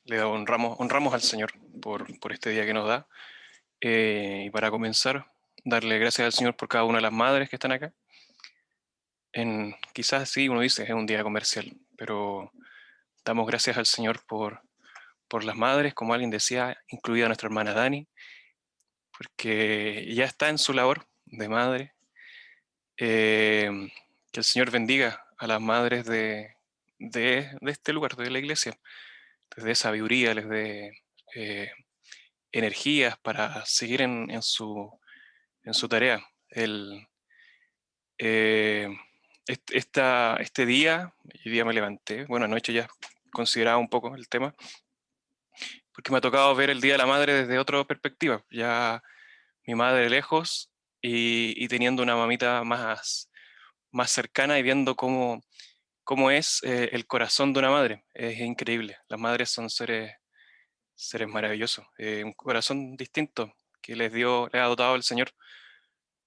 Le honramos al Señor por este día que nos da. Y para comenzar, darle gracias al Señor por cada una de las madres que están acá. Quizás sí, uno dice, es un día comercial, pero damos gracias al Señor por las madres, como alguien decía, incluida nuestra hermana Dani, porque ya está en su labor de madre. Que el Señor bendiga a las madres de este lugar, de la iglesia, les dé sabiduría, les dé eh, energías para seguir en su tarea. Eh, este día, hoy día me levanté, bueno, anoche ya consideraba un poco el tema, porque me ha tocado ver el Día de la Madre desde otra perspectiva, ya mi madre lejos y teniendo una mamita más cercana y viendo cómo es el corazón de una madre. Es increíble, las madres son seres maravillosos, un corazón distinto que les ha dotado el Señor.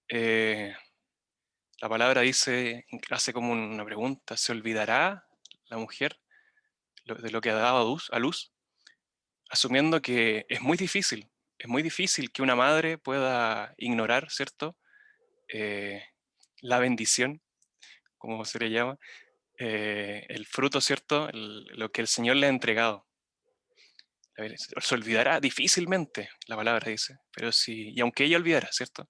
Eh, la palabra dice, hace como una pregunta: ¿se olvidará la mujer de lo que ha dado a luz? Asumiendo que es muy difícil que una madre pueda ignorar, ¿cierto? Eh, la bendición, como se le llama, el fruto, ¿cierto? Lo que el Señor le ha entregado. Se olvidará difícilmente, la palabra dice, pero sí, y aunque ella olvidara, ¿cierto?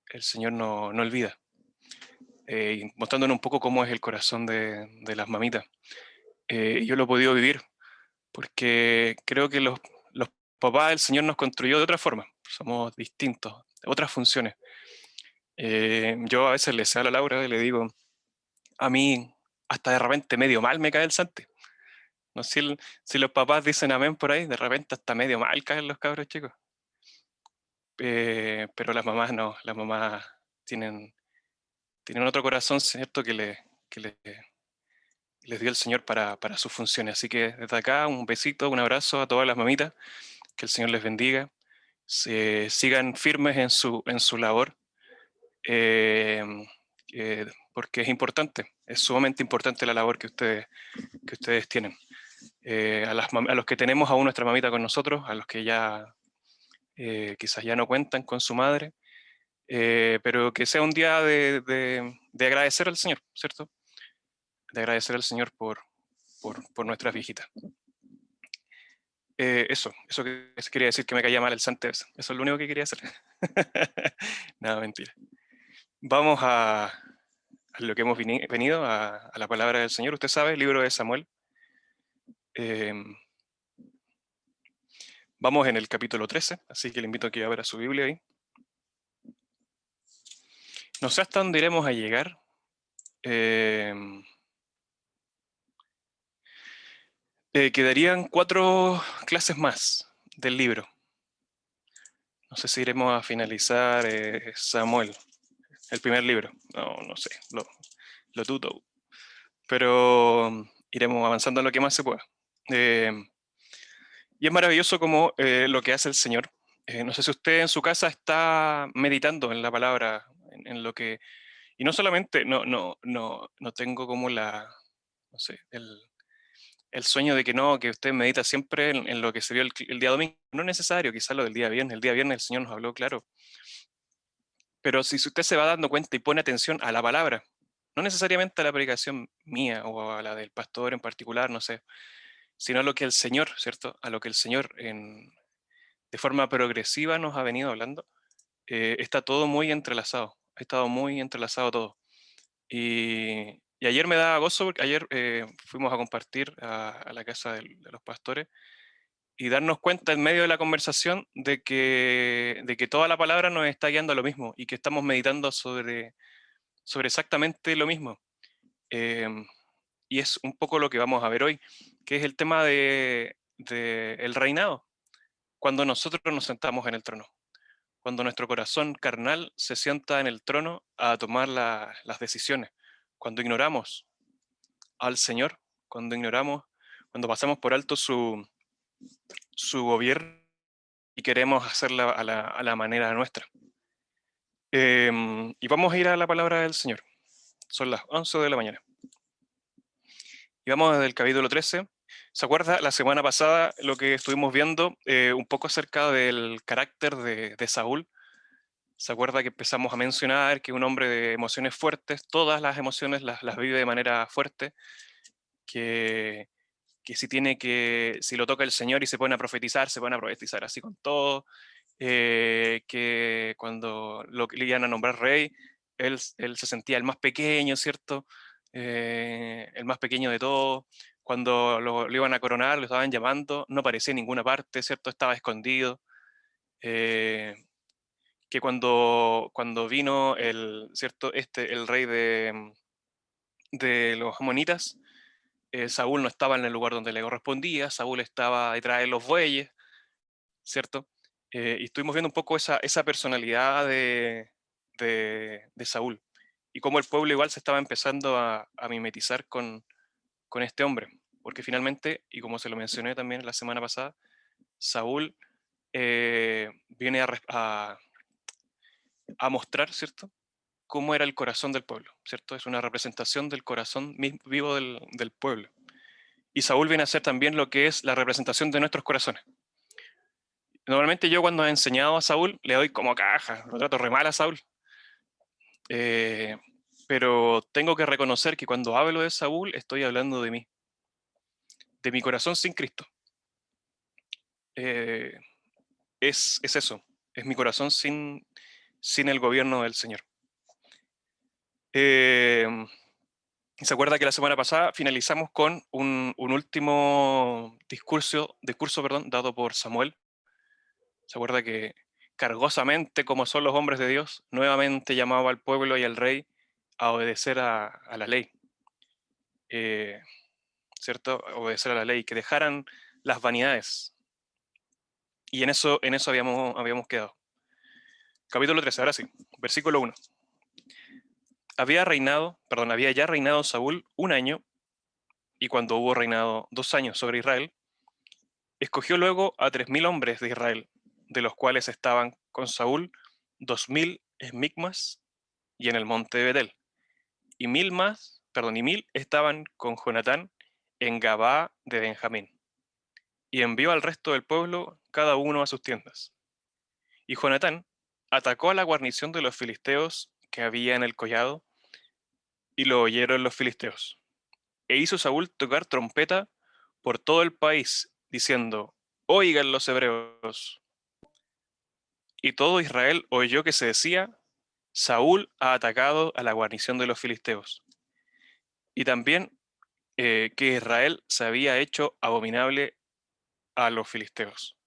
El Señor no olvida, mostrándonos un poco cómo es el corazón de las mamitas. Yo lo he podido vivir porque creo que los papás, el Señor nos construyó de otra forma, somos distintos, otras funciones. Yo a veces le sé a la Laura y le digo, a mí hasta de repente medio mal me cae el Santi. No sé si los papás dicen amén por ahí, de repente hasta medio mal caen los cabros chicos. Pero las mamás no, las mamás tienen otro corazón, ¿cierto? Que les dio el Señor para sus funciones. Así que desde acá un besito, un abrazo a todas las mamitas, que el Señor les bendiga, sigan firmes en su labor, eh, porque es importante, es sumamente importante la labor que ustedes tienen. A los que tenemos aún nuestra mamita con nosotros, a los que ya quizás ya no cuentan con su madre, pero que sea un día de agradecer al Señor, ¿cierto? De agradecer al Señor por nuestras viejitas. Eso que quería decir, que me caía mal el Santos. Eso es lo único que quería hacer. Nada, mentira. Vamos a lo que hemos venido, a la palabra del Señor. Usted sabe, el libro de Samuel. Eh, Vamos en el capítulo 13, así que le invito a que abra su Biblia ahí. No sé hasta dónde iremos a llegar. Eh, Quedarían 4 clases más del libro. No sé si iremos a finalizar Samuel, el primer libro. No sé, lo dudo. Pero iremos avanzando en lo que más se pueda. Eh, y es maravilloso como lo que hace el Señor. No sé si usted en su casa está meditando en la palabra, en lo que... Y no solamente, no tengo como no sé, el sueño de que usted medita siempre en lo que se vio el día domingo. No es necesario, quizás lo del día viernes. El día viernes el Señor nos habló claro. Pero si usted se va dando cuenta y pone atención a la palabra, no necesariamente a la predicación mía o a la del pastor en particular, no sé, sino a lo que el Señor, ¿cierto? A lo que el Señor de forma progresiva nos ha venido hablando, está todo muy entrelazado, ha estado muy entrelazado todo. Y ayer me daba gozo porque ayer fuimos a compartir a la casa de los pastores y darnos cuenta en medio de la conversación de que toda la palabra nos está guiando a lo mismo y que estamos meditando sobre exactamente lo mismo. Em, y es un poco lo que vamos a ver hoy, que es el tema de el reinado, cuando nosotros nos sentamos en el trono, cuando nuestro corazón carnal se sienta en el trono a tomar las decisiones, cuando ignoramos al Señor, cuando pasamos por alto su gobierno y queremos hacerla a la manera nuestra. Y vamos a ir a la palabra del Señor. Son las 11 de la mañana. Y vamos desde el capítulo 13. ¿Se acuerda la semana pasada lo que estuvimos viendo un poco acerca del carácter de Saúl? ¿Se acuerda que empezamos a mencionar que un hombre de emociones fuertes, todas las emociones las vive de manera fuerte, que, que si lo toca el Señor y se pone a profetizar así con todo, que cuando le iban a nombrar rey, él se sentía el más pequeño, ¿cierto? El más pequeño de todos. Cuando lo iban a coronar, lo estaban llamando, no aparecía en ninguna parte, ¿cierto? Estaba escondido. Eh, que cuando vino ¿cierto? El rey de los amonitas, Saúl no estaba en el lugar donde le correspondía, Saúl estaba detrás de los bueyes, ¿cierto? Y estuvimos viendo un poco esa personalidad de Saúl y cómo el pueblo igual se estaba empezando a mimetizar con este hombre, porque finalmente, y como se lo mencioné también la semana pasada, Saúl viene a mostrar, ¿cierto?, cómo era el corazón del pueblo, ¿cierto? Es una representación del corazón vivo del pueblo. Y Saúl viene a ser también lo que es la representación de nuestros corazones. Normalmente yo cuando he enseñado a Saúl le doy como caja, lo trato re mal a Saúl. Eh, pero tengo que reconocer que cuando hablo de Saúl estoy hablando de mí, de mi corazón sin Cristo. Eh, es eso, es mi corazón sin el gobierno del Señor. ¿Se acuerda que la semana pasada finalizamos con un último discurso dado por Samuel? ¿Se acuerda que cargosamente, como son los hombres de Dios, nuevamente llamaba al pueblo y al rey a obedecer a la ley? ¿Cierto? Obedecer a la ley, que dejaran las vanidades. Y en eso habíamos quedado. Capítulo 13, ahora sí, versículo 1. Había ya reinado Saúl 1 año, y cuando hubo reinado 2 años sobre Israel, escogió luego a 3000 hombres de Israel, de los cuales estaban con Saúl 2000 en Micmas y en el monte de Betel, y 1000 estaban con Jonatán en Gabaa de Benjamín. Y envió al resto del pueblo, cada uno a sus tiendas. Y Jonatán atacó a la guarnición de los filisteos que había en el collado, y lo oyeron los filisteos. E hizo Saúl tocar trompeta por todo el país, diciendo: oigan los hebreos. Y todo Israel oyó que se decía: Saúl ha atacado a la guarnición de los filisteos. Y también que Israel se había hecho abominable a los filisteos.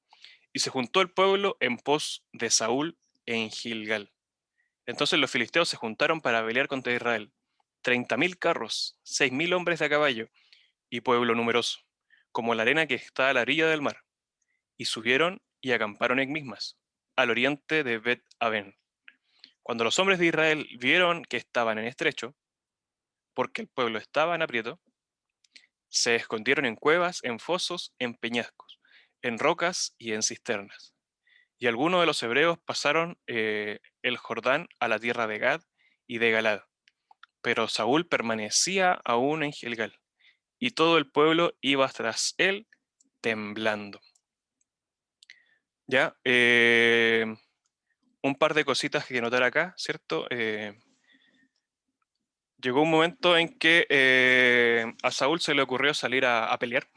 Y se juntó el pueblo en pos de Saúl en Gilgal. Entonces los filisteos se juntaron para pelear contra Israel. 30.000 carros, 6.000 hombres de a caballo y pueblo numeroso, como la arena que está a la orilla del mar. Y subieron y acamparon en Mismas, al oriente de Bet-Aven. Cuando los hombres de Israel vieron que estaban en estrecho, porque el pueblo estaba en aprieto, se escondieron en cuevas, en fosos, en peñascos, en rocas y en cisternas. Y algunos de los hebreos pasaron el Jordán a la tierra de Gad y de Galad. Pero Saúl permanecía aún en Gilgal, y todo el pueblo iba tras él temblando. Ya, un par de cositas que notar acá, ¿cierto? Llegó un momento en que a Saúl se le ocurrió salir a pelear,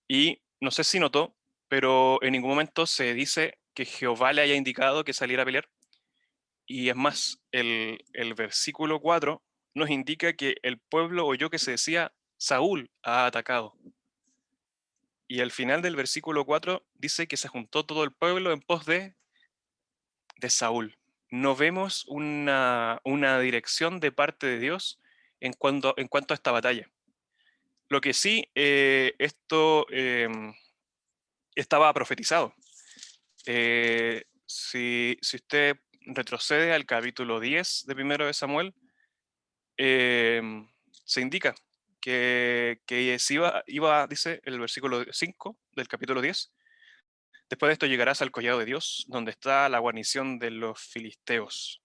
y no sé si notó, pero en ningún momento se dice que Jehová le haya indicado que saliera a pelear. Y es más, el versículo 4 nos indica que el pueblo oyó que se decía: Saúl ha atacado. Y al final del versículo 4 dice que se juntó todo el pueblo en pos de Saúl. No vemos una dirección de parte de Dios en cuanto a esta batalla. Lo que sí, esto estaba profetizado. Si usted retrocede al capítulo 10 de Primero de Samuel, se indica que se dice el versículo 5 del capítulo 10: después de esto llegarás al collado de Dios, donde está la guarnición de los filisteos.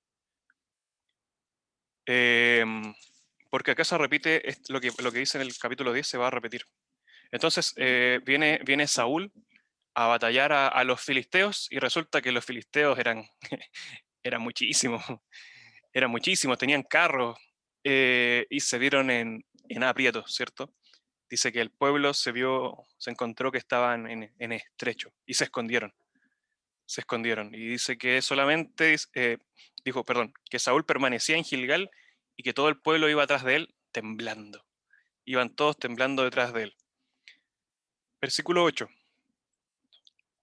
Porque acá se repite lo que dice en el capítulo 10, se va a repetir. Entonces viene Saúl a batallar a los filisteos y resulta que los filisteos eran muchísimos, eran muchísimos, tenían carros y se vieron en aprietos, ¿cierto? Dice que el pueblo se encontró que estaban en estrecho y se escondieron. Y dice que solamente, que Saúl permanecía en Gilgal y que todo el pueblo iba atrás de él temblando. Iban todos temblando detrás de él. Versículo 8.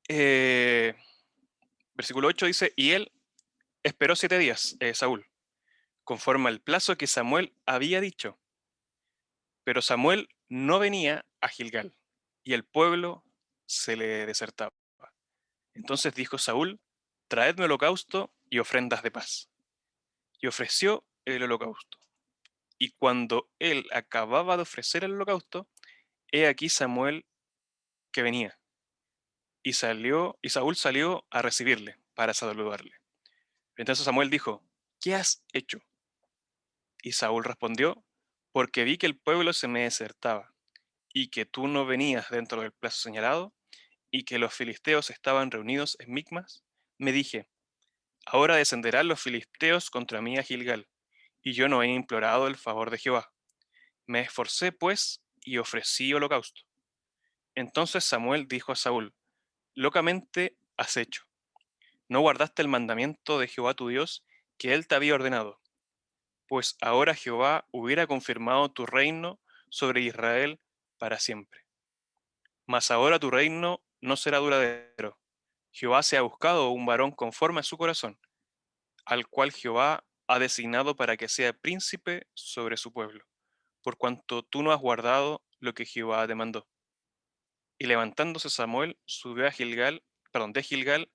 Eh, versículo 8 dice, y él esperó 7 días, Saúl, conforme al plazo que Samuel había dicho. Pero Samuel no venía a Gilgal, y el pueblo se le desertaba. Entonces dijo Saúl, traedme holocausto y ofrendas de paz. Y ofreció el holocausto. Y cuando él acababa de ofrecer el holocausto, he aquí Samuel que venía. Y Saúl salió a recibirle para saludarle. Entonces Samuel dijo, ¿qué has hecho? Y Saúl respondió, porque vi que el pueblo se me desertaba, y que tú no venías dentro del plazo señalado, y que los filisteos estaban reunidos en Micmas, me dije, ahora descenderán los filisteos contra mí a Gilgal, y yo no he implorado el favor de Jehová. Me esforcé, pues, y ofrecí holocausto. Entonces Samuel dijo a Saúl, locamente has hecho. No guardaste el mandamiento de Jehová tu Dios, que él te había ordenado. Pues ahora Jehová hubiera confirmado tu reino sobre Israel para siempre. Mas ahora tu reino no será duradero. Jehová se ha buscado un varón conforme a su corazón, al cual Jehová ha designado para que sea príncipe sobre su pueblo, por cuanto tú no has guardado lo que Jehová te mandó. Y levantándose Samuel, subió de Gilgal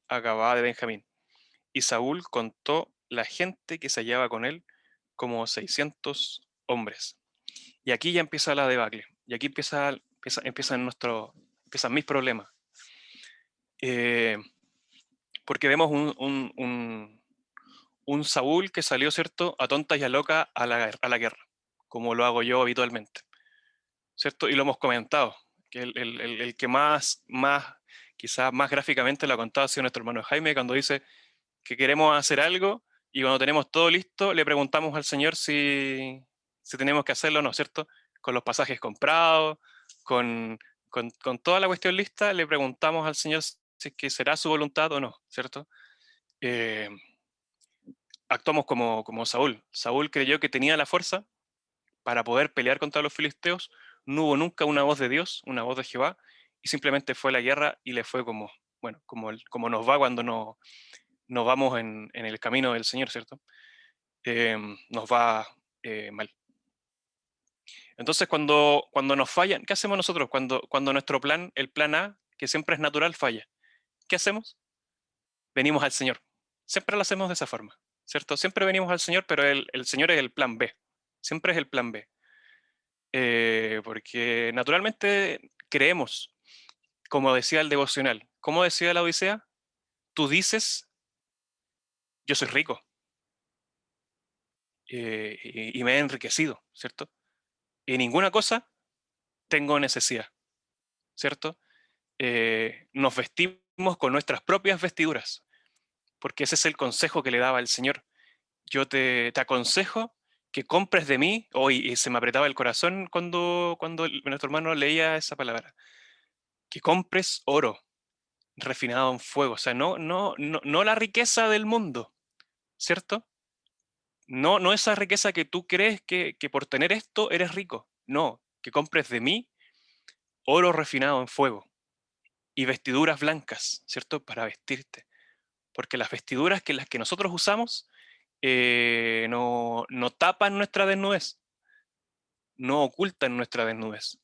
a Gabaa de Benjamín. Y Saúl contó la gente que se hallaba con él, como 600 hombres. Y aquí ya empieza la debacle. Y aquí empiezan mis problemas. Porque vemos un Saúl que salió, ¿cierto?, a tontas y a locas a la guerra, como lo hago yo habitualmente, ¿cierto? Y lo hemos comentado, que el que quizás más gráficamente lo ha contado ha sido nuestro hermano Jaime, cuando dice que queremos hacer algo y cuando tenemos todo listo, le preguntamos al Señor si tenemos que hacerlo o no, ¿cierto? Con los pasajes comprados, con toda la cuestión lista, le preguntamos al Señor si es que será su voluntad o no, ¿cierto? Eh, actuamos como Saúl. Saúl creyó que tenía la fuerza para poder pelear contra los filisteos, no hubo nunca una voz de Dios, una voz de Jehová, y simplemente fue a la guerra y le fue como nos va cuando nos vamos en el camino del Señor, ¿cierto? Nos va mal. Entonces, cuando nos fallan, ¿qué hacemos nosotros? Cuando nuestro plan, el plan A, que siempre es natural, falla, ¿qué hacemos? Venimos al Señor. Siempre lo hacemos de esa forma, ¿cierto? Siempre venimos al Señor, pero el Señor es el plan B. Siempre es el plan B. Porque naturalmente creemos, como decía el devocional, ¿cómo decía la Odisea? Tú dices, yo soy rico y me he enriquecido, ¿cierto? Y ninguna cosa tengo necesidad, ¿cierto? Nos vestimos con nuestras propias vestiduras, porque ese es el consejo que le daba el Señor. Yo te aconsejo que compres de mí, y se me apretaba el corazón cuando nuestro hermano leía esa palabra, que compres oro refinado en fuego, o sea, no la riqueza del mundo, ¿cierto? No esa riqueza que tú crees que por tener esto eres rico, no, que compres de mí oro refinado en fuego y vestiduras blancas, ¿cierto? Para vestirte, porque las vestiduras las que nosotros usamos no tapan nuestra desnudez, no ocultan nuestra desnudez,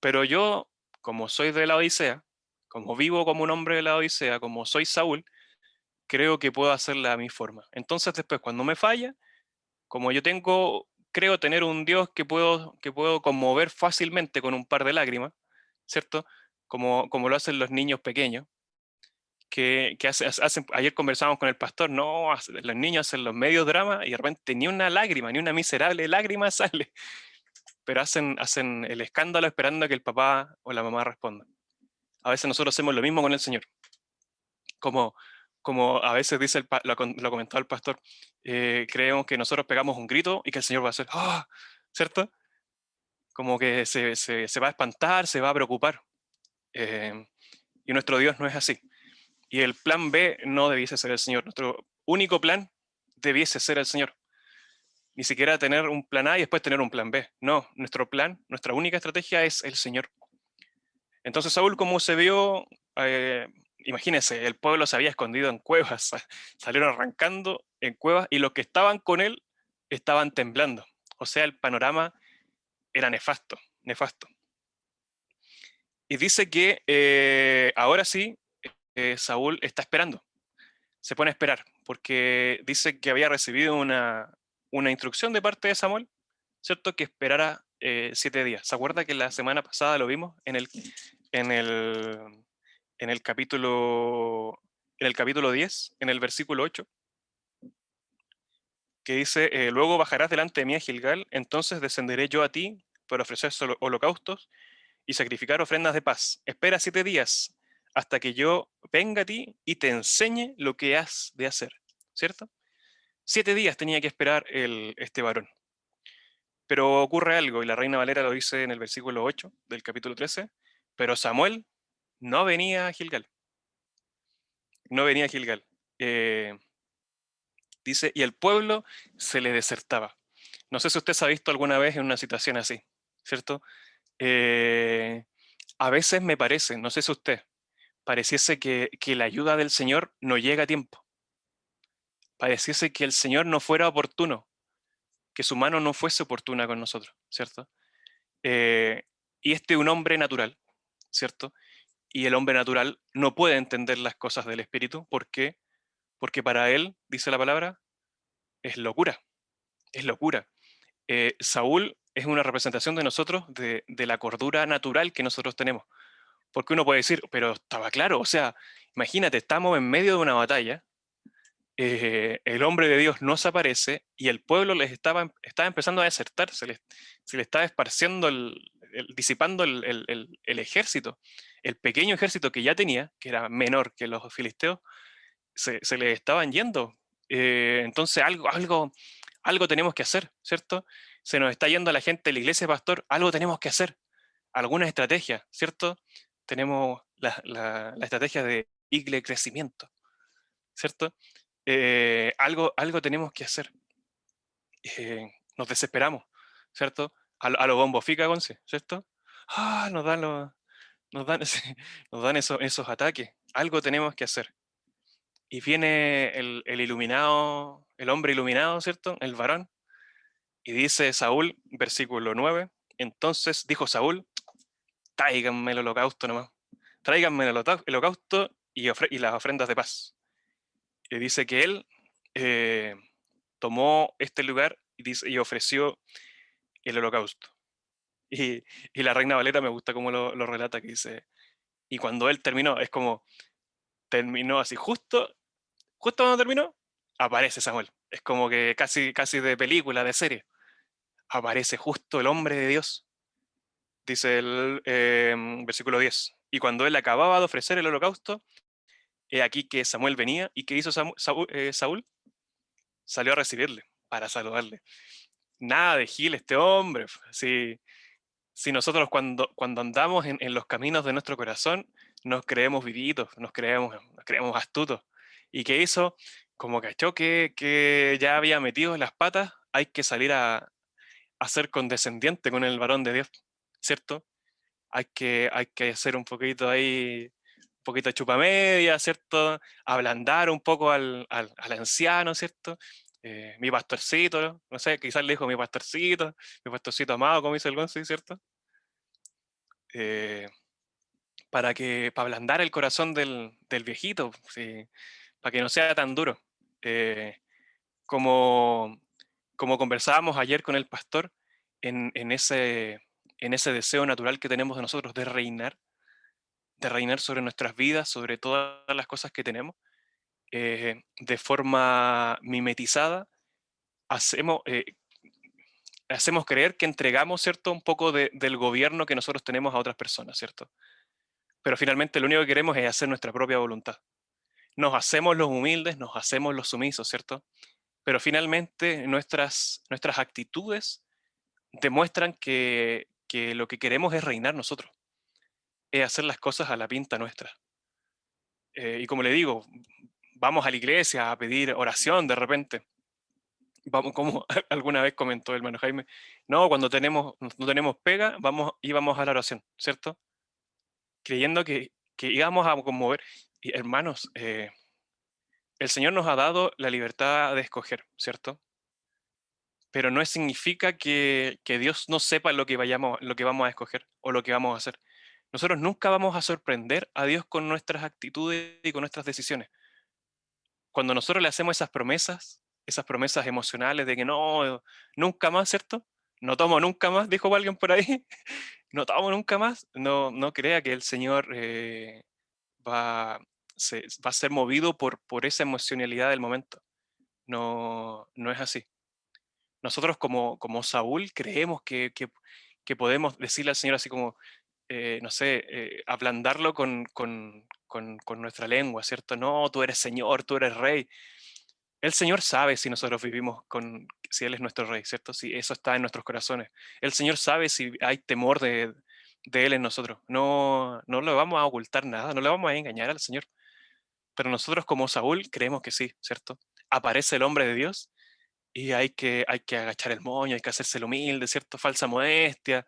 pero yo, como soy de la Odisea, como vivo como un hombre de la Odisea, como soy Saúl, creo que puedo hacerla a mi forma. Entonces después, cuando me falla, como creo tener un Dios que puedo conmover fácilmente con un par de lágrimas, ¿cierto? Como lo hacen los niños pequeños, ayer conversábamos con el pastor, no, los niños hacen los medios dramas y de repente ni una lágrima, ni una miserable lágrima sale. pero hacen el escándalo esperando a que el papá o la mamá respondan. A veces nosotros hacemos lo mismo con el Señor. Como, como a veces dice lo comentaba el pastor, creemos que nosotros pegamos un grito y que el Señor va a hacer, ¡ah! ¿Cierto? Como que se va a espantar, se va a preocupar. Eh, y nuestro Dios no es así. Y el plan B no debiese ser el Señor. Nuestro único plan debiese ser el Señor. Ni siquiera tener un plan A y después tener un plan B. No, nuestro plan, nuestra única estrategia es el Señor. Entonces Saúl, como se vio, imagínense, el pueblo se había escondido en cuevas, salieron arrancando en cuevas y los que estaban con él estaban temblando. O sea, el panorama era nefasto, nefasto. Y dice que ahora sí, Saúl está esperando, se pone a esperar, porque dice que había recibido una instrucción de parte de Samuel, ¿cierto? Que esperara 7 días. ¿Se acuerda que la semana pasada lo vimos en el, en el capítulo, en el capítulo 10, en el versículo 8, que dice, luego bajarás delante de mí a Gilgal, entonces descenderé yo a ti para ofrecer holocaustos y sacrificar ofrendas de paz. Espera 7 días hasta que yo venga a ti y te enseñe lo que has de hacer, ¿cierto? 7 días tenía que esperar este varón. Pero ocurre algo, y la Reina Valera lo dice en el versículo 8 del capítulo 13, pero Samuel no venía a Gilgal. No venía a Gilgal. Dice, y el pueblo se le desertaba. No sé si usted se ha visto alguna vez en una situación así, ¿cierto? Eh, a veces me parece, no sé si usted, pareciese que la ayuda del Señor no llega a tiempo. Pareciese que el Señor no fuera oportuno, que su mano no fuese oportuna con nosotros, ¿cierto? Y este es un hombre natural, ¿cierto? Y el hombre natural no puede entender las cosas del Espíritu. ¿Por qué? Porque para él, dice la palabra, es locura, es locura. Saúl es una representación de nosotros, de la cordura natural que nosotros tenemos. Porque uno puede decir, pero estaba claro, o sea, imagínate, estamos en medio de una batalla, el hombre de Dios no se aparece y el pueblo les estaba empezando a desertar, se le estaba esparciendo, disipando el ejército. El pequeño ejército que ya tenía, que era menor que los filisteos, se le estaban yendo. Entonces algo tenemos que hacer, ¿cierto? Se nos está yendo la gente de la iglesia, pastor, algo tenemos que hacer, alguna estrategia, ¿cierto? Tenemos la estrategia de igle crecimiento, ¿cierto? Algo tenemos que hacer. Nos desesperamos, ¿cierto? A lo bombo fica, Gonce, ¿cierto? Ah, nos dan, nos dan esos ataques. Algo tenemos que hacer. Y viene el iluminado, el hombre iluminado, ¿cierto? El varón. Y dice Saúl, versículo 9, entonces dijo Saúl, tráiganme el holocausto nomás. Tráiganme el holocausto y las ofrendas de paz. Y dice que él eh, tomó este lugar y ofreció el holocausto. Y, y la Reina Valera me gusta cómo lo relata, que dice, y cuando él terminó, es como, terminó así, justo cuando terminó, aparece Samuel. Es como que casi de película, de serie. Aparece justo el hombre de Dios, dice el versículo 10. Y cuando él acababa de ofrecer el holocausto, he aquí que Samuel venía, y ¿qué hizo Saúl? Salió a recibirle, para saludarle. Nada de Gil este hombre. Si nosotros cuando andamos en los caminos de nuestro corazón, nos creemos vivitos, nos creemos astutos. ¿Y qué hizo? Como cachó que ya había metido las patas, hay que salir a ser condescendiente con el varón de Dios, ¿cierto? Hay que hacer un poquito ahí, un poquito de chupamedia, ¿cierto? Ablandar un poco al anciano, ¿cierto? Mi pastorcito, no sé, quizás le dijo mi pastorcito amado, como dice el Gonzi, ¿cierto? Eh, para ablandar el corazón del viejito, ¿sí? Para que no sea tan duro. Eh, como, como conversábamos ayer con el pastor, en ese deseo natural que tenemos de nosotros de reinar sobre nuestras vidas, sobre todas las cosas que tenemos, de forma mimetizada, hacemos, hacemos creer que entregamos, ¿cierto?, un poco del gobierno que nosotros tenemos a otras personas, ¿cierto? Pero finalmente lo único que queremos es hacer nuestra propia voluntad. Nos hacemos los humildes, nos hacemos los sumisos, ¿cierto? Pero finalmente nuestras actitudes demuestran que lo que queremos es reinar nosotros, es hacer las cosas a la pinta nuestra. Y como le digo, vamos a la iglesia a pedir oración de repente. Vamos, como alguna vez comentó el hermano Jaime, no, cuando no tenemos pega, íbamos a la oración, ¿cierto? Creyendo que íbamos a conmover. Y hermanos, el Señor nos ha dado la libertad de escoger, ¿cierto? Pero no significa que Dios no sepa lo que vamos a escoger o lo que vamos a hacer. Nosotros nunca vamos a sorprender a Dios con nuestras actitudes y con nuestras decisiones. Cuando nosotros le hacemos esas promesas emocionales de que no, nunca más, ¿cierto? No tomo nunca más, dijo alguien por ahí, no tomo nunca más, no crea que el Señor va, va a ser movido por esa emocionalidad del momento. No es así. Nosotros como Saúl creemos que podemos decirle al Señor así como, no sé, ablandarlo con nuestra lengua, ¿cierto? No, tú eres Señor, tú eres Rey. El Señor sabe si nosotros vivimos si Él es nuestro Rey, ¿cierto? Si eso está en nuestros corazones. El Señor sabe si hay temor de Él en nosotros. No le vamos a ocultar nada, no le vamos a engañar al Señor. Pero nosotros como Saúl creemos que sí, ¿cierto? Aparece el hombre de Dios y hay que agachar el moño, hay que hacerse el humilde, ¿cierto? Falsa modestia.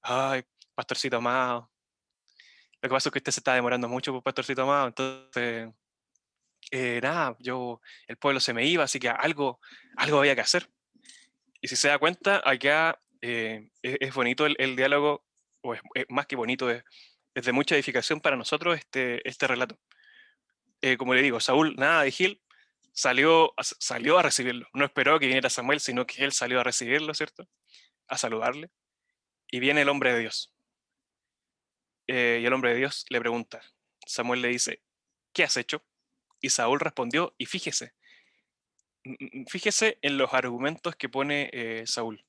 Ay, pastorcito amado. Lo que pasa es que usted se está demorando mucho, pues, pastorcito amado. Entonces, nada, el pueblo se me iba, así que algo había que hacer. Y si se da cuenta, acá es bonito el diálogo, o es más que bonito, es de mucha edificación para nosotros este relato. Como le digo, Saúl, nada de Gil, salió a recibirlo. No esperó que viniera Samuel, sino que él salió a recibirlo, ¿cierto? A saludarle. Y viene el hombre de Dios. Y el hombre de Dios le pregunta. Samuel le dice, ¿qué has hecho? Y Saúl respondió, y fíjese en los argumentos que pone Saúl.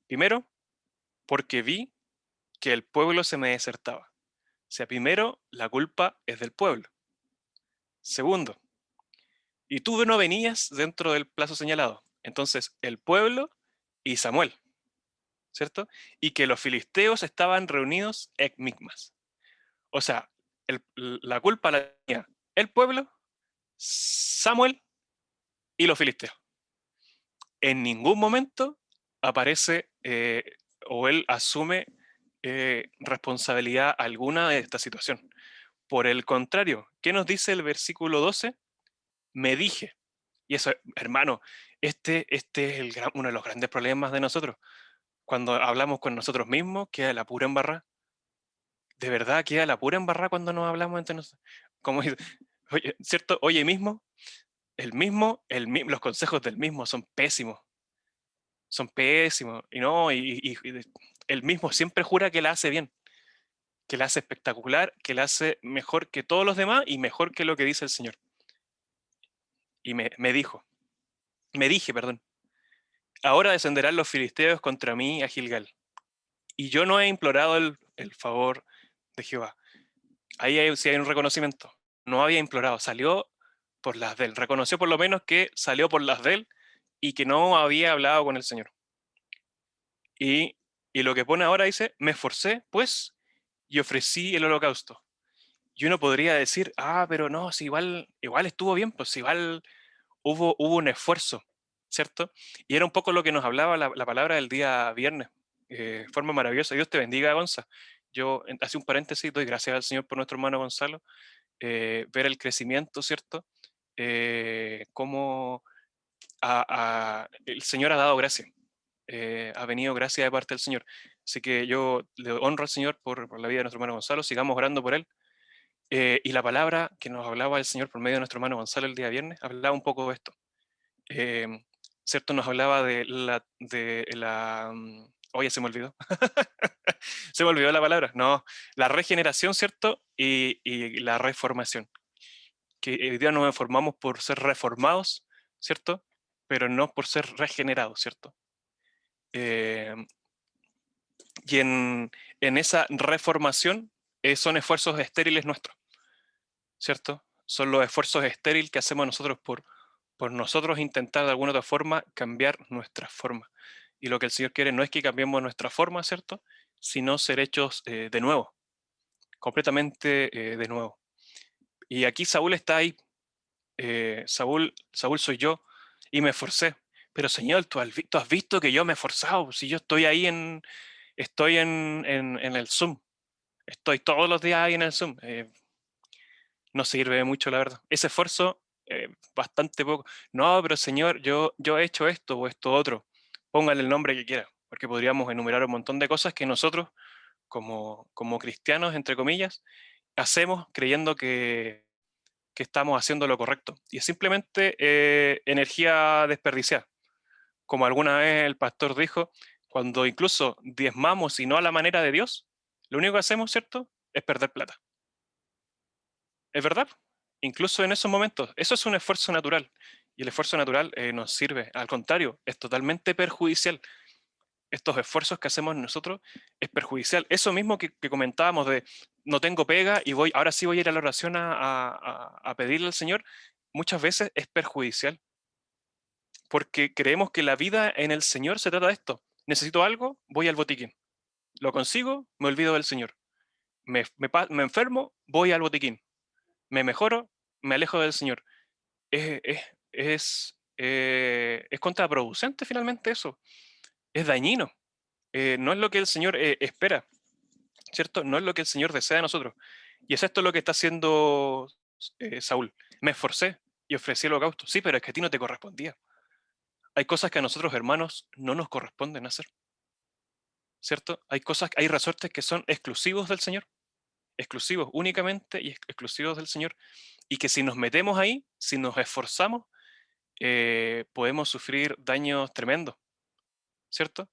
Primero, porque vi que el pueblo se me desertaba. O sea, primero, la culpa es del pueblo. Segundo, y tú no venías dentro del plazo señalado. Entonces, el pueblo y Samuel, ¿cierto? Y que los filisteos estaban reunidos en Micmas. O sea, la culpa la tenía el pueblo, Samuel y los filisteos. En ningún momento aparece o él asume responsabilidad alguna de esta situación. Por el contrario, ¿qué nos dice el versículo 12? Me dije. Y eso, hermano, este es uno de los grandes problemas de nosotros. Cuando hablamos con nosotros mismos, queda la pura embarrada. De verdad, queda la pura embarrada cuando nos hablamos entre nosotros. Como dice, oye, ¿cierto? Oye, los consejos del mismo son pésimos. Son pésimos. Y no, el mismo siempre jura que la hace bien, que la hace espectacular, que la hace mejor que todos los demás y mejor que lo que dice el Señor. Y me dije, perdón, ahora descenderán los filisteos contra mí a Gilgal. Y yo no he implorado el favor de Jehová. Sí hay un reconocimiento. No había implorado, salió por las de él. Reconoció por lo menos que salió por las de él y que no había hablado con el Señor. Y, y lo que pone ahora dice, me esforcé, pues, y ofrecí el holocausto. Y uno podría decir, pero no, si igual estuvo bien, pues igual hubo un esfuerzo, ¿cierto? Y era un poco lo que nos hablaba la palabra del día viernes. Forma maravillosa. Dios te bendiga, Gonza. Yo, hace un paréntesis, doy gracias al Señor por nuestro hermano Gonzalo, ver el crecimiento, ¿cierto? Cómo el Señor ha dado gracia, ha venido gracia de parte del Señor. Así que yo le honro al Señor por la vida de nuestro hermano Gonzalo, sigamos orando por él. Y la palabra que nos hablaba el Señor por medio de nuestro hermano Gonzalo el día viernes, hablaba un poco de esto. Eh, ¿Cierto? Nos hablaba oye, se me olvidó. Se me olvidó la palabra. No, la regeneración, ¿cierto? Y la reformación. Que hoy día nos reformamos por ser reformados, ¿cierto? Pero no por ser regenerados, ¿cierto? Eh, y en esa reformación son esfuerzos estériles nuestros, ¿cierto? Son los esfuerzos estériles que hacemos nosotros por nosotros intentar de alguna otra forma cambiar nuestra forma. Y lo que el Señor quiere no es que cambiemos nuestra forma, ¿cierto? Sino ser hechos de nuevo, completamente de nuevo. Y aquí Saúl está ahí. Saúl soy yo y me esforcé. Pero Señor, tú has visto que yo me he esforzado. Si yo estoy ahí estoy en el Zoom. Estoy todos los días ahí en el Zoom. No sirve de mucho, la verdad. Ese esfuerzo, bastante poco. No, pero Señor, yo he hecho esto o esto otro. Póngale el nombre que quiera, porque podríamos enumerar un montón de cosas que nosotros, como cristianos, entre comillas, hacemos creyendo que estamos haciendo lo correcto. Y es simplemente energía desperdiciada. Como alguna vez el pastor dijo, cuando incluso diezmamos y no a la manera de Dios, lo único que hacemos, ¿cierto?, es perder plata. ¿Es verdad? Incluso en esos momentos, eso es un esfuerzo natural. Y el esfuerzo natural nos sirve. Al contrario, es totalmente perjudicial. Estos esfuerzos que hacemos nosotros es perjudicial. Eso mismo que comentábamos de no tengo pega y ahora sí voy a ir a la oración a pedirle al Señor, muchas veces es perjudicial. Porque creemos que la vida en el Señor se trata de esto. Necesito algo, voy al botiquín. Lo consigo, me olvido del Señor. Me enfermo, voy al botiquín. Me mejoro, me alejo del Señor. Es, es, es contraproducente finalmente eso. Es dañino. No es lo que el Señor espera, ¿cierto? No es lo que el Señor desea de nosotros. Y es esto lo que está haciendo Saúl. Me esforcé y ofrecí el holocausto. Sí, pero es que a ti no te correspondía. Hay cosas que a nosotros, hermanos, no nos corresponden hacer, ¿cierto? Hay resortes que son exclusivos del Señor, exclusivos únicamente y exclusivos del Señor. Y que si nos metemos ahí, si nos esforzamos, podemos sufrir daños tremendos, ¿cierto?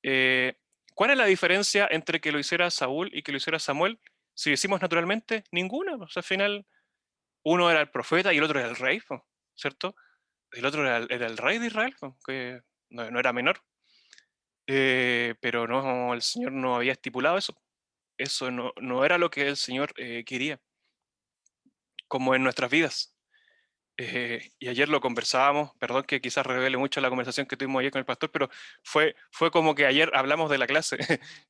Eh, ¿Cuál es la diferencia entre que lo hiciera Saúl y que lo hiciera Samuel? Si lo hicimos naturalmente, ninguna. Pues, al final, uno era el profeta y el otro era el rey, pues, ¿cierto? El otro era el rey de Israel, pues, que no era menor. Pero no, el Señor no había estipulado eso. Eso no era lo que el Señor quería, como en nuestras vidas. Y ayer lo conversábamos, perdón que quizás revele mucho la conversación que tuvimos ayer con el pastor, pero fue como que ayer hablamos de la clase,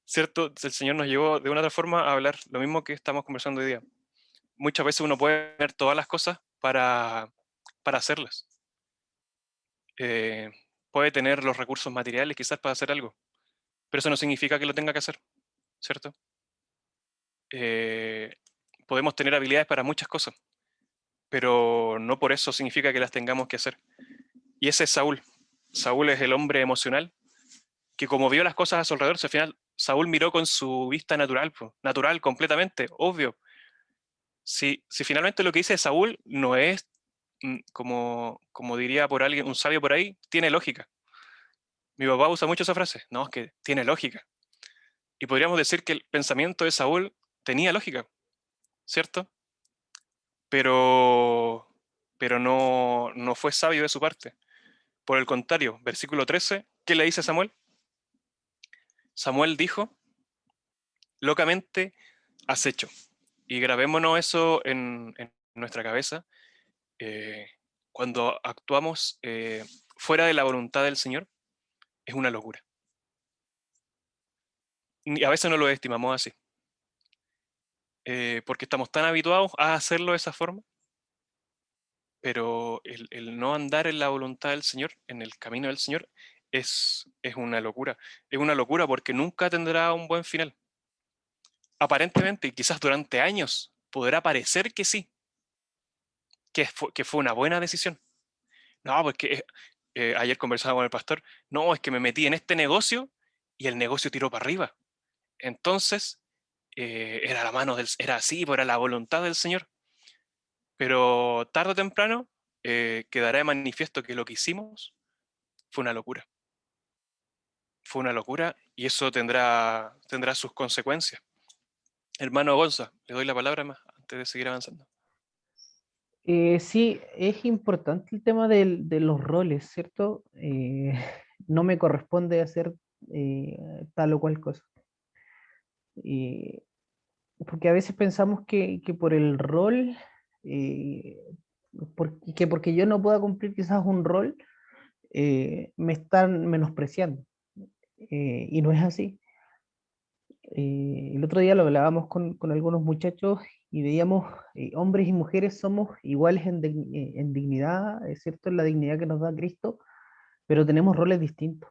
¿cierto? El Señor nos llevó de una otra forma a hablar lo mismo que estamos conversando hoy día. Muchas veces uno puede tener todas las cosas para hacerlas. Puede tener los recursos materiales quizás para hacer algo, pero eso no significa que lo tenga que hacer, ¿cierto? Eh, Podemos tener habilidades para muchas cosas, pero no por eso significa que las tengamos que hacer. Y ese es Saúl. Saúl es el hombre emocional que como vio las cosas a su alrededor, al final Saúl miró con su vista natural, pues, natural completamente, obvio. Si finalmente lo que dice Saúl no es, como diría por alguien, un sabio por ahí, tiene lógica. Mi papá usa mucho esa frase, no, es que tiene lógica. Y podríamos decir que el pensamiento de Saúl tenía lógica, ¿cierto? Pero, pero no fue sabio de su parte. Por el contrario, versículo 13, ¿qué le dice Samuel? Samuel dijo, locamente has hecho. Y grabémonos eso en nuestra cabeza. eh, Cuando actuamos fuera de la voluntad del Señor, es una locura. Y a veces no lo estimamos así, porque estamos tan habituados a hacerlo de esa forma, pero el no andar en la voluntad del Señor, en el camino del Señor, es una locura. Es una locura porque nunca tendrá un buen final. Aparentemente, y quizás durante años, podrá parecer que sí, que fue una buena decisión. No, pues que ayer conversaba con el pastor, no, es que me metí en este negocio y el negocio tiró para arriba. Entonces, era la mano era así, pues era la voluntad del Señor. Pero tarde o temprano quedará de manifiesto que lo que hicimos fue una locura. Fue una locura y eso tendrá sus consecuencias. Hermano Gonza, le doy la palabra más antes de seguir avanzando. Sí, es importante el tema de los roles, ¿cierto? No me corresponde hacer tal o cual cosa. Porque a veces pensamos que por el rol, eh, porque yo no pueda cumplir quizás un rol, me están menospreciando. Y no es así. El otro día lo hablábamos con algunos muchachos y veíamos, hombres y mujeres somos iguales en dignidad, es cierto, en la dignidad que nos da Cristo, pero tenemos roles distintos.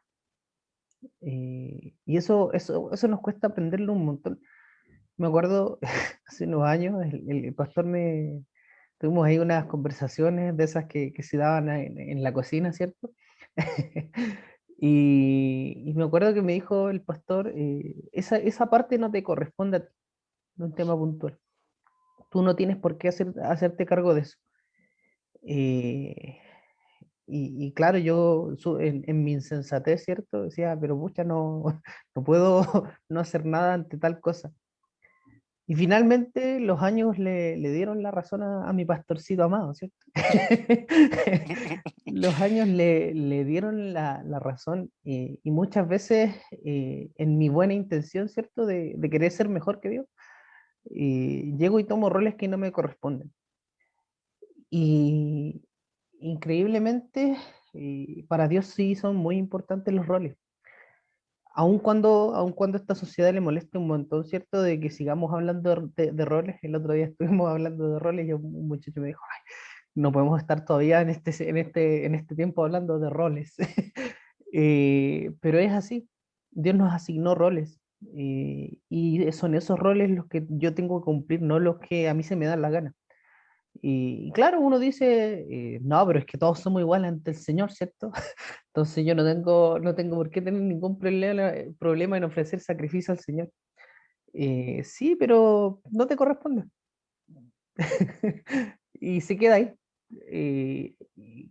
Y eso nos cuesta aprenderlo un montón. Me acuerdo hace unos años, el pastor tuvimos ahí unas conversaciones de esas que se daban en la cocina, ¿cierto? Y me acuerdo que me dijo el pastor, esa parte no te corresponde a ti, de un tema puntual. Tú no tienes por qué hacerte cargo de eso. Eh, y claro, yo en mi insensatez, ¿cierto? Decía, pero pucha, no, no puedo no hacer nada ante tal cosa. Y finalmente los años le dieron la razón a mi pastorcito amado, ¿cierto? Los años le dieron la razón y muchas veces en mi buena intención, ¿cierto? De querer ser mejor que Dios, llego y tomo roles que no me corresponden. Y increíblemente, para Dios sí son muy importantes los roles. Aun cuando a esta sociedad le moleste un montón, ¿cierto? De que sigamos hablando de roles. El otro día estuvimos hablando de roles y un muchacho me dijo, "Ay, no podemos estar todavía en este tiempo hablando de roles." Pero es así. Dios nos asignó roles. Y son esos roles los que yo tengo que cumplir, no los que a mí se me dan la gana. Y claro, uno dice, no, pero es que todos somos iguales ante el Señor, ¿cierto? Entonces yo no tengo por qué tener ningún problema en ofrecer sacrificio al Señor. Sí, pero no te corresponde. Y se queda ahí. Y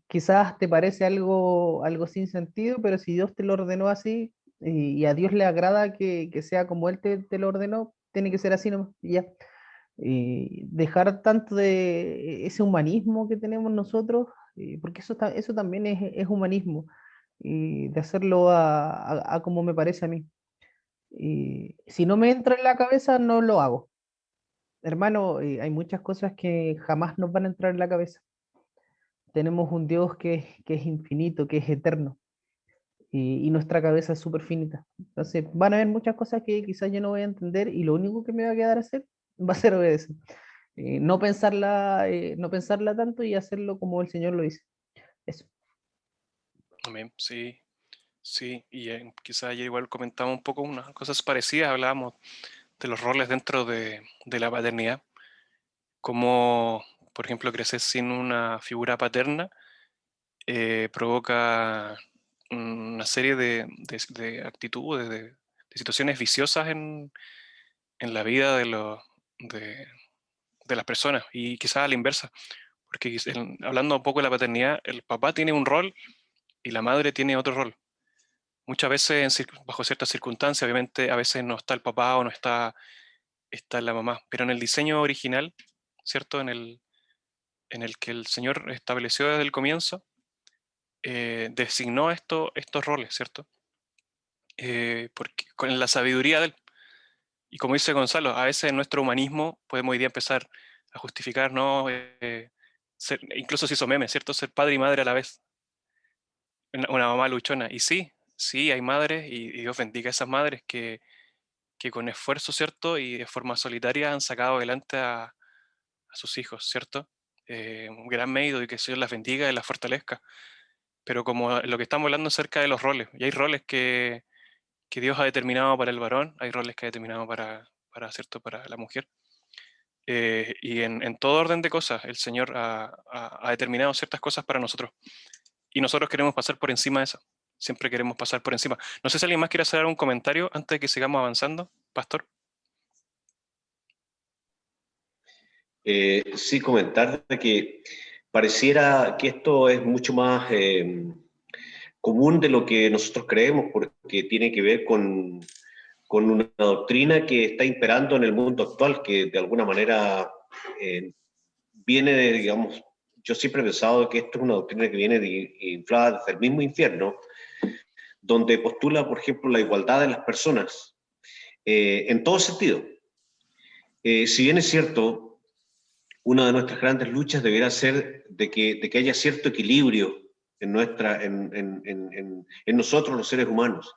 quizás te parece algo sin sentido, pero si Dios te lo ordenó así y a Dios le agrada que sea como Él te lo ordenó, tiene que ser así nomás. Y ya. Dejar tanto de ese humanismo que tenemos nosotros, porque eso también es humanismo, de hacerlo a como me parece a mí. Si no me entra en la cabeza, no lo hago. Hermano, hay muchas cosas que jamás nos van a entrar en la cabeza. Tenemos un Dios que es infinito, que es eterno, y nuestra cabeza es súper finita. Entonces, van a haber muchas cosas que quizás yo no voy a entender y lo único que me va a quedar hacer va a ser obedecer. No pensarla tanto y hacerlo como el Señor lo dice. Eso. Amén, sí, sí. Y quizás ayer igual comentamos un poco unas cosas parecidas, hablábamos de los roles dentro de la paternidad, como, por ejemplo, crecer sin una figura paterna provoca una serie de actitudes, de situaciones viciosas en la vida de, de las personas y quizás a la inversa, porque hablando un poco de la paternidad, el papá tiene un rol y la madre tiene otro rol. Muchas veces, bajo ciertas circunstancias, obviamente a veces no está el papá o no está la mamá, pero en el diseño original, ¿cierto? En el que el Señor estableció desde el comienzo, designó estos roles, ¿cierto? Porque con la sabiduría de él. Y como dice Gonzalo, a veces en nuestro humanismo podemos hoy día empezar a justificar, ¿no? Incluso se hizo meme, ¿cierto? Ser padre y madre a la vez. Una mamá luchona. Y sí, sí, hay madres, y Dios bendiga a esas madres que con esfuerzo, ¿cierto? Y de forma solitaria han sacado adelante a sus hijos, ¿cierto? Un gran mérito y que el Señor las bendiga y las fortalezca. Pero como lo que estamos hablando acerca de los roles, y hay roles que Dios ha determinado para el varón, hay roles que ha determinado ¿cierto? Para la mujer. Y en todo orden de cosas, el Señor ha determinado ciertas cosas para nosotros. Y nosotros queremos pasar por encima de eso. Siempre queremos pasar por encima. No sé si alguien más quiere hacer algún comentario antes de que sigamos avanzando, Pastor. Sí, comentar de que pareciera que esto es mucho más común de lo que nosotros creemos, porque tiene que ver con una doctrina que está imperando en el mundo actual, que de alguna manera eh, viene de, digamos, yo siempre he pensado que esto es una doctrina que viene inflada desde el mismo infierno, donde postula, por ejemplo, la igualdad de las personas, en todo sentido. Si bien es cierto, una de nuestras grandes luchas deberá ser de que haya cierto equilibrio en nosotros los seres humanos.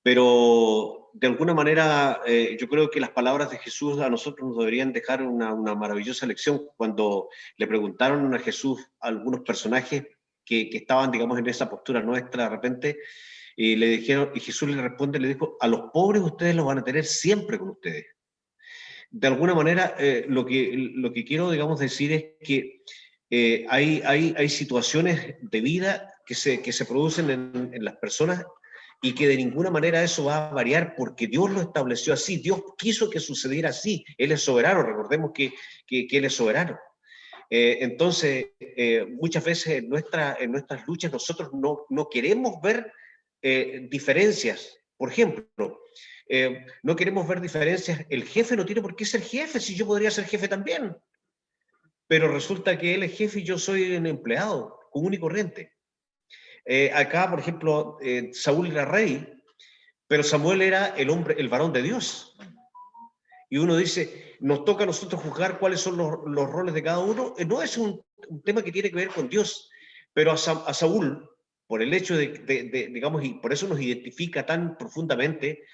Pero de alguna manera yo creo que las palabras de Jesús a nosotros nos deberían dejar una maravillosa lección cuando le preguntaron a Jesús a algunos personajes que estaban, digamos, en esa postura nuestra de repente, y le dijeron, y Jesús le responde, le dijo, a los pobres ustedes los van a tener siempre con ustedes. De alguna manera, lo que quiero, digamos, decir es que hay situaciones de vida que se producen en las personas y que de ninguna manera eso va a variar porque Dios lo estableció así, Dios quiso que sucediera así, Él es soberano, recordemos que Él es soberano. Entonces, muchas veces en nuestras luchas nosotros no queremos ver diferencias. Por ejemplo, no queremos ver diferencias. El jefe no tiene por qué ser jefe, si yo podría ser jefe también. Pero resulta que él es jefe y yo soy un empleado común y corriente. Acá, por ejemplo, Saúl era rey, pero Samuel era el varón de Dios. Y uno dice, nos toca a nosotros juzgar cuáles son los roles de cada uno. No es un tema que tiene que ver con Dios, pero a Saúl, por el hecho digamos, y por eso nos identifica tan profundamente,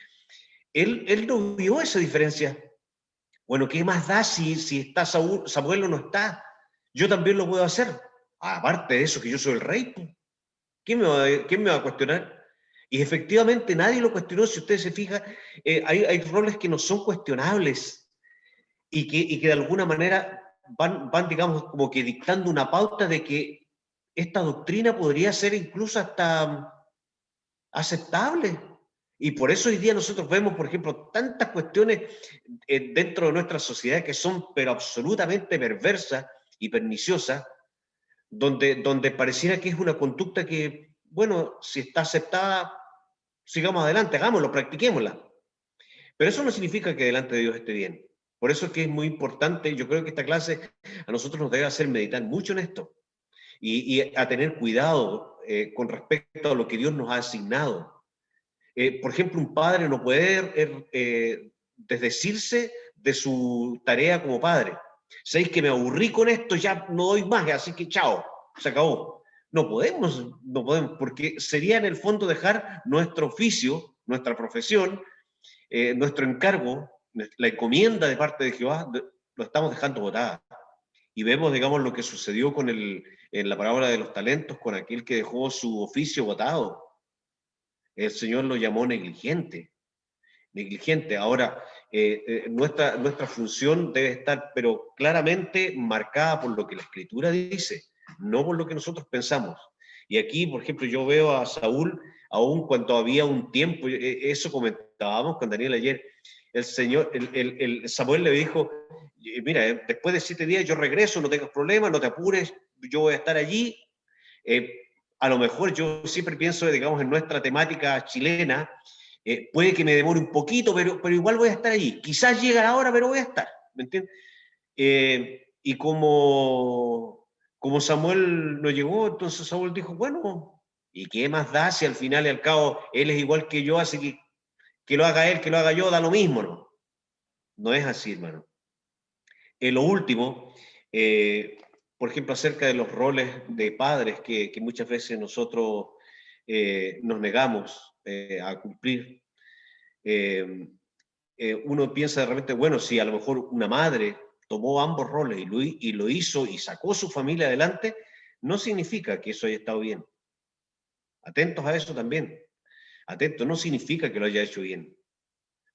él no vio esa diferencia. Bueno, ¿qué más da si está Samuel o no está? Yo también lo puedo hacer. Aparte de eso, que yo soy el rey, ¿quién me va a cuestionar? Y efectivamente nadie lo cuestionó. Si usted se fija, hay roles que no son cuestionables y que de alguna manera van, digamos, como que dictando una pauta de que esta doctrina podría ser incluso hasta aceptable. Y por eso hoy día nosotros vemos, por ejemplo, tantas cuestiones dentro de nuestra sociedad que son pero absolutamente perversas y perniciosas, donde pareciera que es una conducta que, bueno, si está aceptada, sigamos adelante, hagámoslo, practiquémosla. Pero eso no significa que delante de Dios esté bien. Por eso es que es muy importante, yo creo que esta clase a nosotros nos debe hacer meditar mucho en esto y a tener cuidado con respecto a lo que Dios nos ha asignado. Por ejemplo, un padre no puede desdecirse de su tarea como padre. Sabéis que me aburrí con esto, ya no doy más, así que chao, se acabó. No podemos, porque sería en el fondo dejar nuestro oficio, nuestra profesión, nuestro encargo, la encomienda de parte de Jehová, lo estamos dejando botada. Y vemos, digamos, lo que sucedió en la parábola de los talentos, con aquel que dejó su oficio botado. El Señor lo llamó negligente. Ahora, nuestra función debe estar, pero claramente marcada por lo que la Escritura dice, no por lo que nosotros pensamos. Y aquí, por ejemplo, yo veo a Saúl, aún cuando había un tiempo, eso comentábamos con Daniel ayer, el Samuel le dijo, mira, después de 7 días yo regreso, no tengas problemas, no te apures, yo voy a estar allí. A lo mejor yo siempre pienso, digamos, en nuestra temática chilena, puede que me demore un poquito, pero igual voy a estar allí. Quizás llega la hora, pero voy a estar, ¿me entiendes? Y como Samuel no llegó, entonces Saúl dijo, bueno, ¿y qué más da si al final y al cabo él es igual que yo, así que lo haga él, que lo haga yo, da lo mismo, ¿no? No es así, hermano. Lo último, por ejemplo, acerca de los roles de padres que muchas veces nosotros nos negamos a cumplir. Uno piensa de repente, bueno, si a lo mejor una madre tomó ambos roles y lo hizo y sacó su familia adelante, no significa que eso haya estado bien. Atentos a eso también. Atentos, no significa que lo haya hecho bien.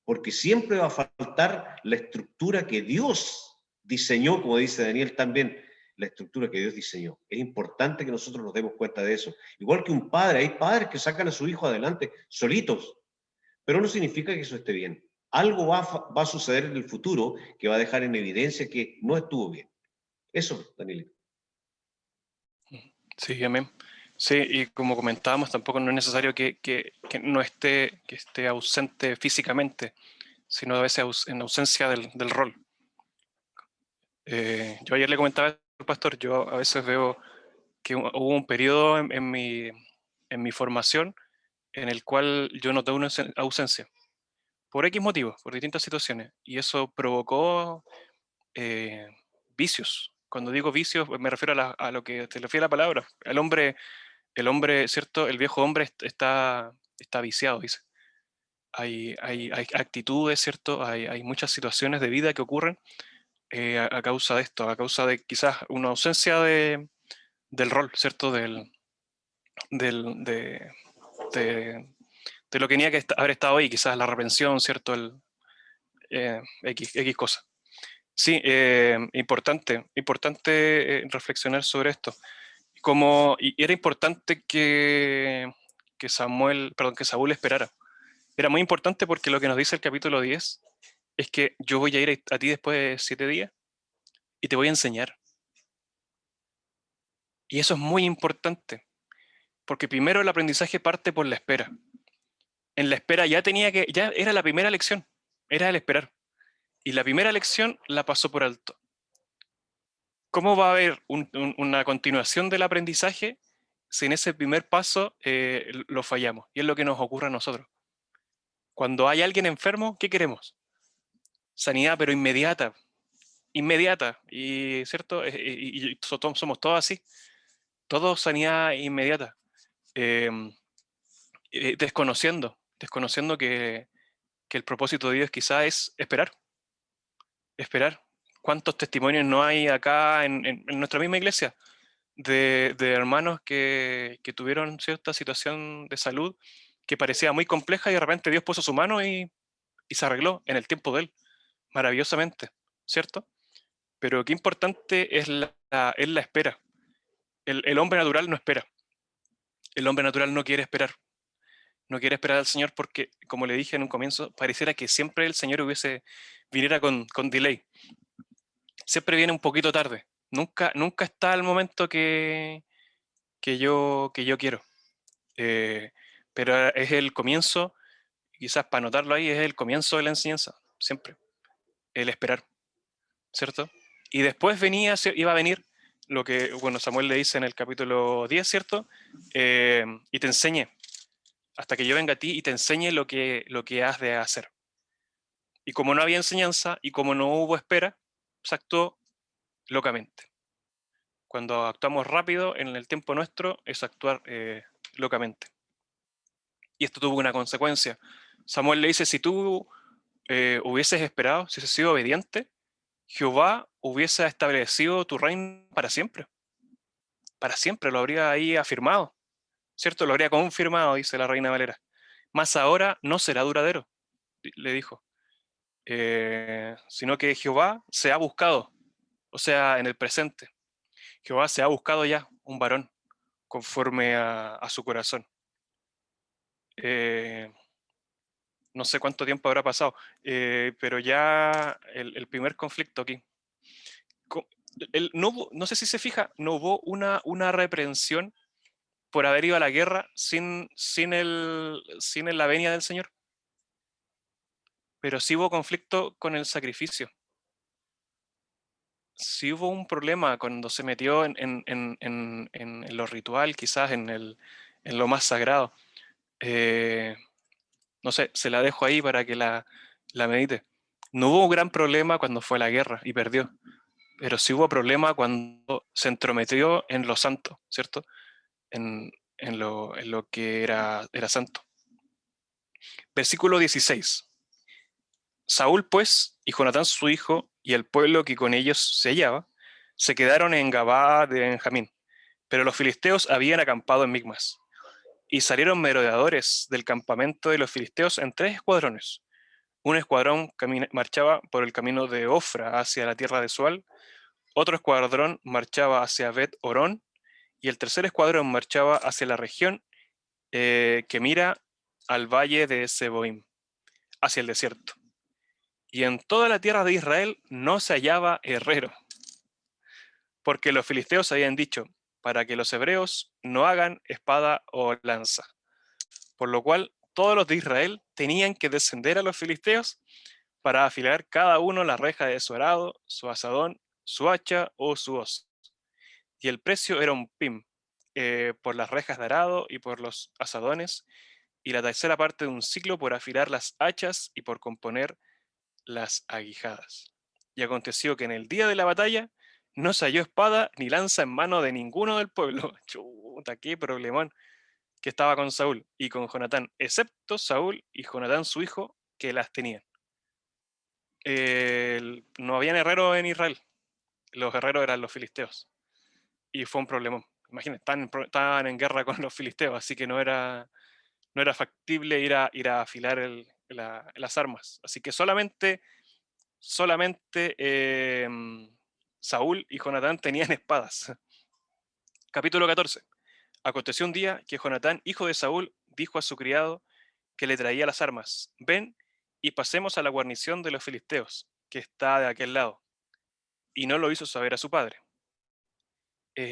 Porque siempre va a faltar la estructura que Dios diseñó, como dice Daniel también, la estructura que Dios diseñó. Es importante que nosotros nos demos cuenta de eso. Igual que un padre, hay padres que sacan a su hijo adelante solitos, pero no significa que eso esté bien. Algo va a suceder en el futuro que va a dejar en evidencia que no estuvo bien. Eso, Daniel. Sí, amén. Sí, y como comentábamos, tampoco no es necesario que no esté, que esté ausente físicamente, sino a veces en ausencia del rol. Yo ayer le comentaba al pastor, yo a veces veo que hubo un periodo en mi formación en el cual yo noté una ausencia, por X motivos, por distintas situaciones, y eso provocó vicios. Cuando digo vicios, me refiero a lo que te refiere la palabra. El hombre, ¿cierto? El viejo hombre está viciado, dice. Hay actitudes, ¿cierto? Hay muchas situaciones de vida que ocurren a causa de esto, a causa de quizás una ausencia del rol, ¿cierto? Del, de, de lo que tenía que haber estado ahí, quizás la repensión, ¿cierto? X cosa. Sí, importante reflexionar sobre esto. Y era importante que Saúl esperara. Era muy importante porque lo que nos dice el capítulo 10 es que yo voy a ir a ti después de 7 días y te voy a enseñar. Y eso es muy importante, porque primero el aprendizaje parte por la espera. En la espera ya era la primera lección, era el esperar. Y la primera lección la pasó por alto. ¿Cómo va a haber una continuación del aprendizaje si en ese primer paso lo fallamos? Y es lo que nos ocurre a nosotros. Cuando hay alguien enfermo, ¿qué queremos? Sanidad, pero inmediata. Inmediata. Y, ¿cierto? Y somos todos así. Todos sanidad inmediata. Eh, desconociendo que el propósito de Dios quizá es esperar. Esperar. ¿Cuántos testimonios no hay acá en nuestra misma iglesia de hermanos que tuvieron cierta situación de salud que parecía muy compleja y de repente Dios puso su mano y se arregló en el tiempo de Él, maravillosamente, ¿cierto? Pero qué importante es la espera. El hombre natural no espera. El hombre natural no quiere esperar. No quiere esperar al Señor porque, como le dije en un comienzo, pareciera que siempre el Señor viniera con delay. Siempre viene un poquito tarde. Nunca está el momento que yo quiero. Pero es el comienzo, quizás para anotarlo ahí, es el comienzo de la enseñanza, siempre. El esperar, ¿cierto? Y después iba a venir lo que, bueno, Samuel le dice en el capítulo 10, ¿cierto? Y te enseñe, hasta que yo venga a ti y te enseñe lo que has de hacer. Y como no había enseñanza y como no hubo espera, se actuó locamente. Cuando actuamos rápido en el tiempo nuestro, es actuar locamente. Y esto tuvo una consecuencia. Samuel le dice, si tú hubieses esperado, si hubieses sido obediente, Jehová hubiese establecido tu reino para siempre. Para siempre lo habría ahí afirmado, ¿cierto? Lo habría confirmado, dice la Reina Valera. Mas ahora no será duradero, le dijo. Sino que Jehová se ha buscado, o sea, en el presente. Jehová se ha buscado ya un varón conforme a su corazón. No sé cuánto tiempo habrá pasado, pero ya el primer conflicto aquí. No sé si se fija, no hubo una reprensión por haber ido a la guerra sin la venia del Señor, pero sí hubo conflicto con el sacrificio. Sí hubo un problema cuando se metió en lo ritual, quizás en lo más sagrado. No sé, se la dejo ahí para que la medite. No hubo un gran problema cuando fue a la guerra y perdió, pero sí hubo problema cuando se entrometió en lo santo, ¿cierto? En lo que era santo. Versículo 16. Saúl, pues, y Jonatán su hijo, y el pueblo que con ellos se hallaba, se quedaron en Gabaa de Benjamín, pero los filisteos habían acampado en Micmas. Y salieron merodeadores del campamento de los filisteos en 3 escuadrones. Un escuadrón marchaba por el camino de Ofra hacia la tierra de Sual, otro escuadrón marchaba hacia Bet-Orón, y el tercer escuadrón marchaba hacia la región que mira al valle de Seboim, hacia el desierto. Y en toda la tierra de Israel no se hallaba herrero, porque los filisteos habían dicho, para que los hebreos no hagan espada o lanza. Por lo cual todos los de Israel tenían que descender a los filisteos para afilar cada uno la reja de su arado, su asadón, su hacha o su hoz. Y el precio era un pim por las rejas de arado y por los asadones, y la tercera parte de un ciclo por afilar las hachas y por componer las aguijadas. Y aconteció que en el día de la batalla no se halló espada ni lanza en mano de ninguno del pueblo. Chuta, qué problemón que estaba con Saúl y con Jonatán, excepto Saúl y Jonatán su hijo, que las tenían. No habían herreros en Israel, los herreros eran los filisteos, y fue un problemón. Imagínense, estaban en guerra con los filisteos, así que no era factible ir a afilar las armas. Así que solamente Saúl y Jonatán tenían espadas. Capítulo 14. Aconteció un día que Jonatán, hijo de Saúl, dijo a su criado que le traía las armas: ven y pasemos a la guarnición de los filisteos, que está de aquel lado. Y no lo hizo saber a su padre.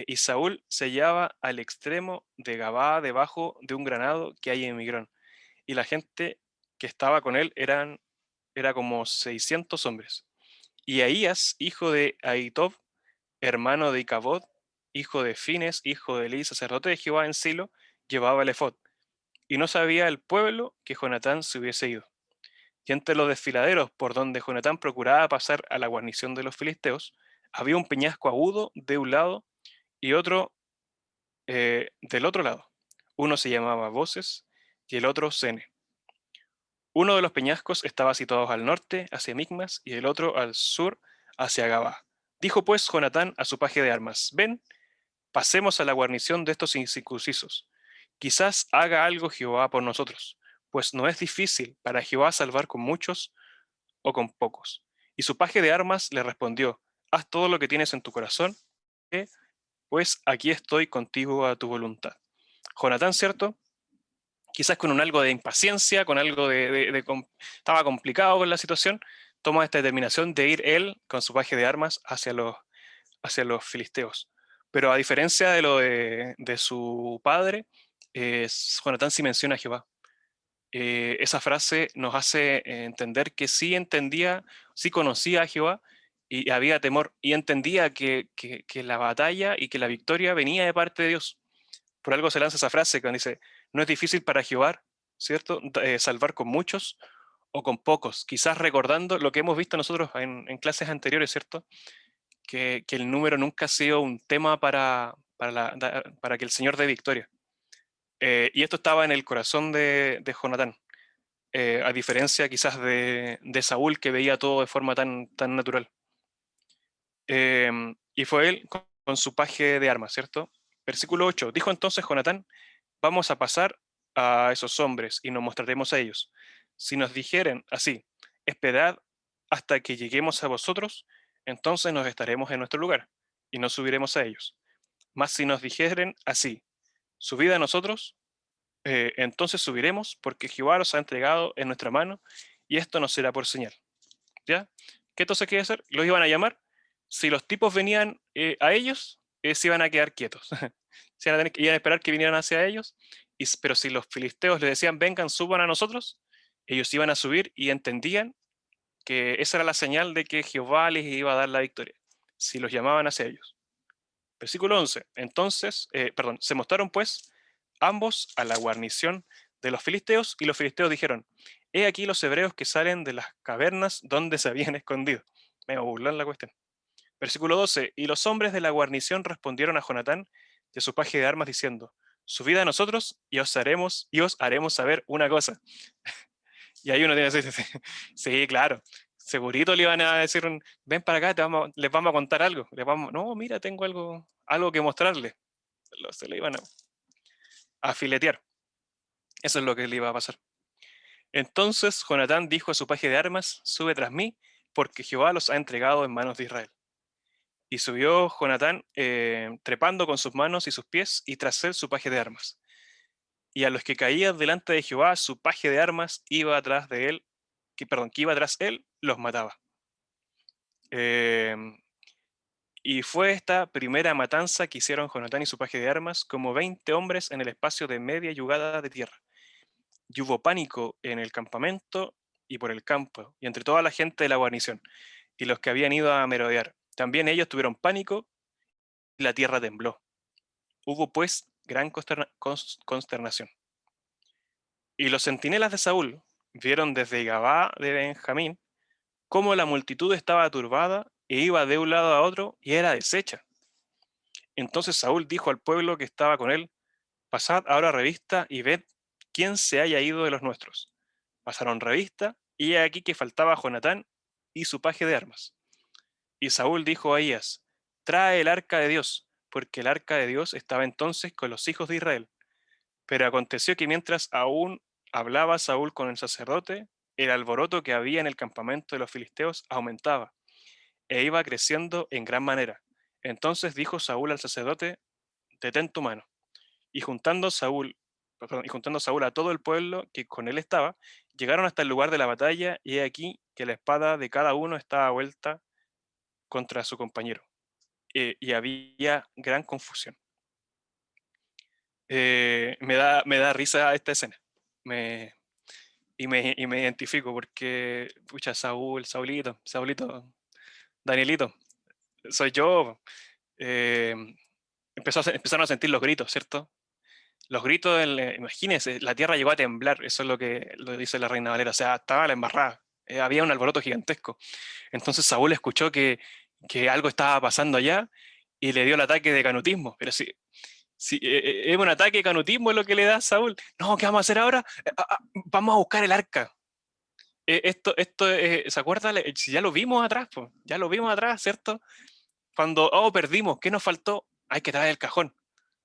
Y Saúl se hallaba al extremo de Gabaa, debajo de un granado que hay en Migrón. Y la gente que estaba con él era como 600 hombres. Y Ahías, hijo de Ahitob, hermano de Icabod, hijo de Fines, hijo de Eli, sacerdote de Jehová en Silo, llevaba el efod. Y no sabía el pueblo que Jonatán se hubiese ido. Y entre los desfiladeros por donde Jonatán procuraba pasar a la guarnición de los filisteos, había un peñasco agudo de un lado y otro del otro lado. Uno se llamaba Voces y el otro Sene. Uno de los peñascos estaba situado al norte, hacia Micmas, y el otro al sur, hacia Gabá. Dijo pues Jonatán a su paje de armas: ven, pasemos a la guarnición de estos incircuncisos. Quizás haga algo Jehová por nosotros, pues no es difícil para Jehová salvar con muchos o con pocos. Y su paje de armas le respondió: haz todo lo que tienes en tu corazón, pues aquí estoy contigo a tu voluntad. Jonatán, ¿cierto? Quizás con un algo de impaciencia, con algo estaba complicado con la situación, toma esta determinación de ir él con su paje de armas hacia los filisteos. Pero a diferencia de lo de su padre, Jonatán sí menciona a Jehová. Esa frase nos hace entender que sí entendía, sí conocía a Jehová y había temor y entendía que la batalla y que la victoria venía de parte de Dios. Por algo se lanza esa frase cuando dice: no es difícil para Jehová, ¿cierto?, salvar con muchos o con pocos. Quizás recordando lo que hemos visto nosotros en clases anteriores, ¿cierto? Que el número nunca ha sido un tema para que el Señor dé victoria. Y esto estaba en el corazón de Jonatán, a diferencia quizás de Saúl, que veía todo de forma tan natural. Y fue él con su paje de armas, ¿cierto? Versículo 8. Dijo entonces Jonatán: vamos a pasar a esos hombres y nos mostraremos a ellos. Si nos dijeren así: esperad hasta que lleguemos a vosotros, entonces nos estaremos en nuestro lugar y no subiremos a ellos. Mas si nos dijeren así: subid a nosotros, entonces subiremos, porque Jehová los ha entregado en nuestra mano, y esto nos será por señal. ¿Ya? ¿Qué entonces quiere hacer? Los iban a llamar. Si los tipos venían a ellos, se iban a quedar quietos. Iban a esperar que vinieran hacia ellos, pero si los filisteos les decían: vengan, suban a nosotros, ellos iban a subir y entendían que esa era la señal de que Jehová les iba a dar la victoria, si los llamaban hacia ellos. Versículo 11. Entonces, se mostraron pues ambos a la guarnición de los filisteos, y los filisteos dijeron: he aquí los hebreos que salen de las cavernas donde se habían escondido. Me va a burlar la cuestión. Versículo 12. Y los hombres de la guarnición respondieron a Jonatán de su paje de armas diciendo: subid a nosotros y os haremos saber una cosa. Y ahí uno tiene que decir: sí, claro, segurito le iban a decir: ven para acá, les vamos a contar algo. No, mira, tengo algo que mostrarles. Se le iban a filetear. Eso es lo que le iba a pasar. Entonces Jonatán dijo a su paje de armas: sube tras mí, porque Jehová los ha entregado en manos de Israel. Y subió Jonatán, trepando con sus manos y sus pies, y tras él su paje de armas. Y a los que caían delante de Jehová, su paje de armas iba atrás de él, que iba tras él, los mataba. Y fue esta primera matanza que hicieron Jonatán y su paje de armas, como 20 hombres en el espacio de media yugada de tierra. Y hubo pánico en el campamento y por el campo, y entre toda la gente de la guarnición, y los que habían ido a merodear. También ellos tuvieron pánico, y la tierra tembló. Hubo pues gran consternación. Y los centinelas de Saúl vieron desde Gabá de Benjamín cómo la multitud estaba turbada e iba de un lado a otro y era deshecha. Entonces Saúl dijo al pueblo que estaba con él: pasad ahora revista y ved quién se haya ido de los nuestros. Pasaron revista, y he aquí que faltaba Jonatán y su paje de armas. Y Saúl dijo a Ahías: trae el arca de Dios, porque el arca de Dios estaba entonces con los hijos de Israel. Pero aconteció que mientras aún hablaba Saúl con el sacerdote, el alboroto que había en el campamento de los filisteos aumentaba, e iba creciendo en gran manera. Entonces dijo Saúl al sacerdote: detén tu mano. Y juntando Saúl a todo el pueblo que con él estaba, llegaron hasta el lugar de la batalla, y he aquí que la espada de cada uno estaba vuelta contra su compañero. Y había gran confusión. Me da risa esta escena. Y me identifico porque, pucha, Saulito, Danielito, soy yo. eh, Empezaron a sentir los gritos, ¿cierto? Los gritos, imagínense, la tierra llegó a temblar, eso es lo dice la Reina Valera, o sea, estaba la embarrada, había un alboroto gigantesco. Entonces Saúl escuchó que algo estaba pasando allá y le dio el ataque de canutismo. Pero si es un ataque de canutismo lo que le da a Saúl. No, ¿qué vamos a hacer ahora? Vamos a buscar el arca. ¿Se acuerda? Si ya lo vimos atrás, pues, ya lo vimos atrás, ¿cierto? Cuando, perdimos, ¿qué nos faltó? Hay que traer el cajón,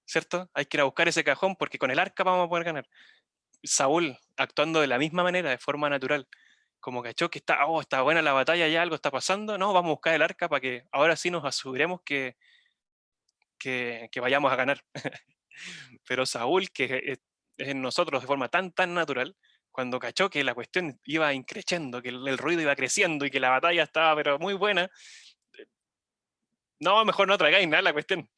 ¿cierto? Hay que ir a buscar ese cajón porque con el arca vamos a poder ganar. Saúl, actuando de la misma manera, de forma natural, como cachó que está buena la batalla, ya algo está pasando, no, vamos a buscar el arca para que ahora sí nos aseguremos que vayamos a ganar. Pero Saúl, que es en nosotros de forma tan natural, cuando cachó que la cuestión iba increciendo, que el ruido iba creciendo y que la batalla estaba pero muy buena, no, mejor no traigáis nada la cuestión.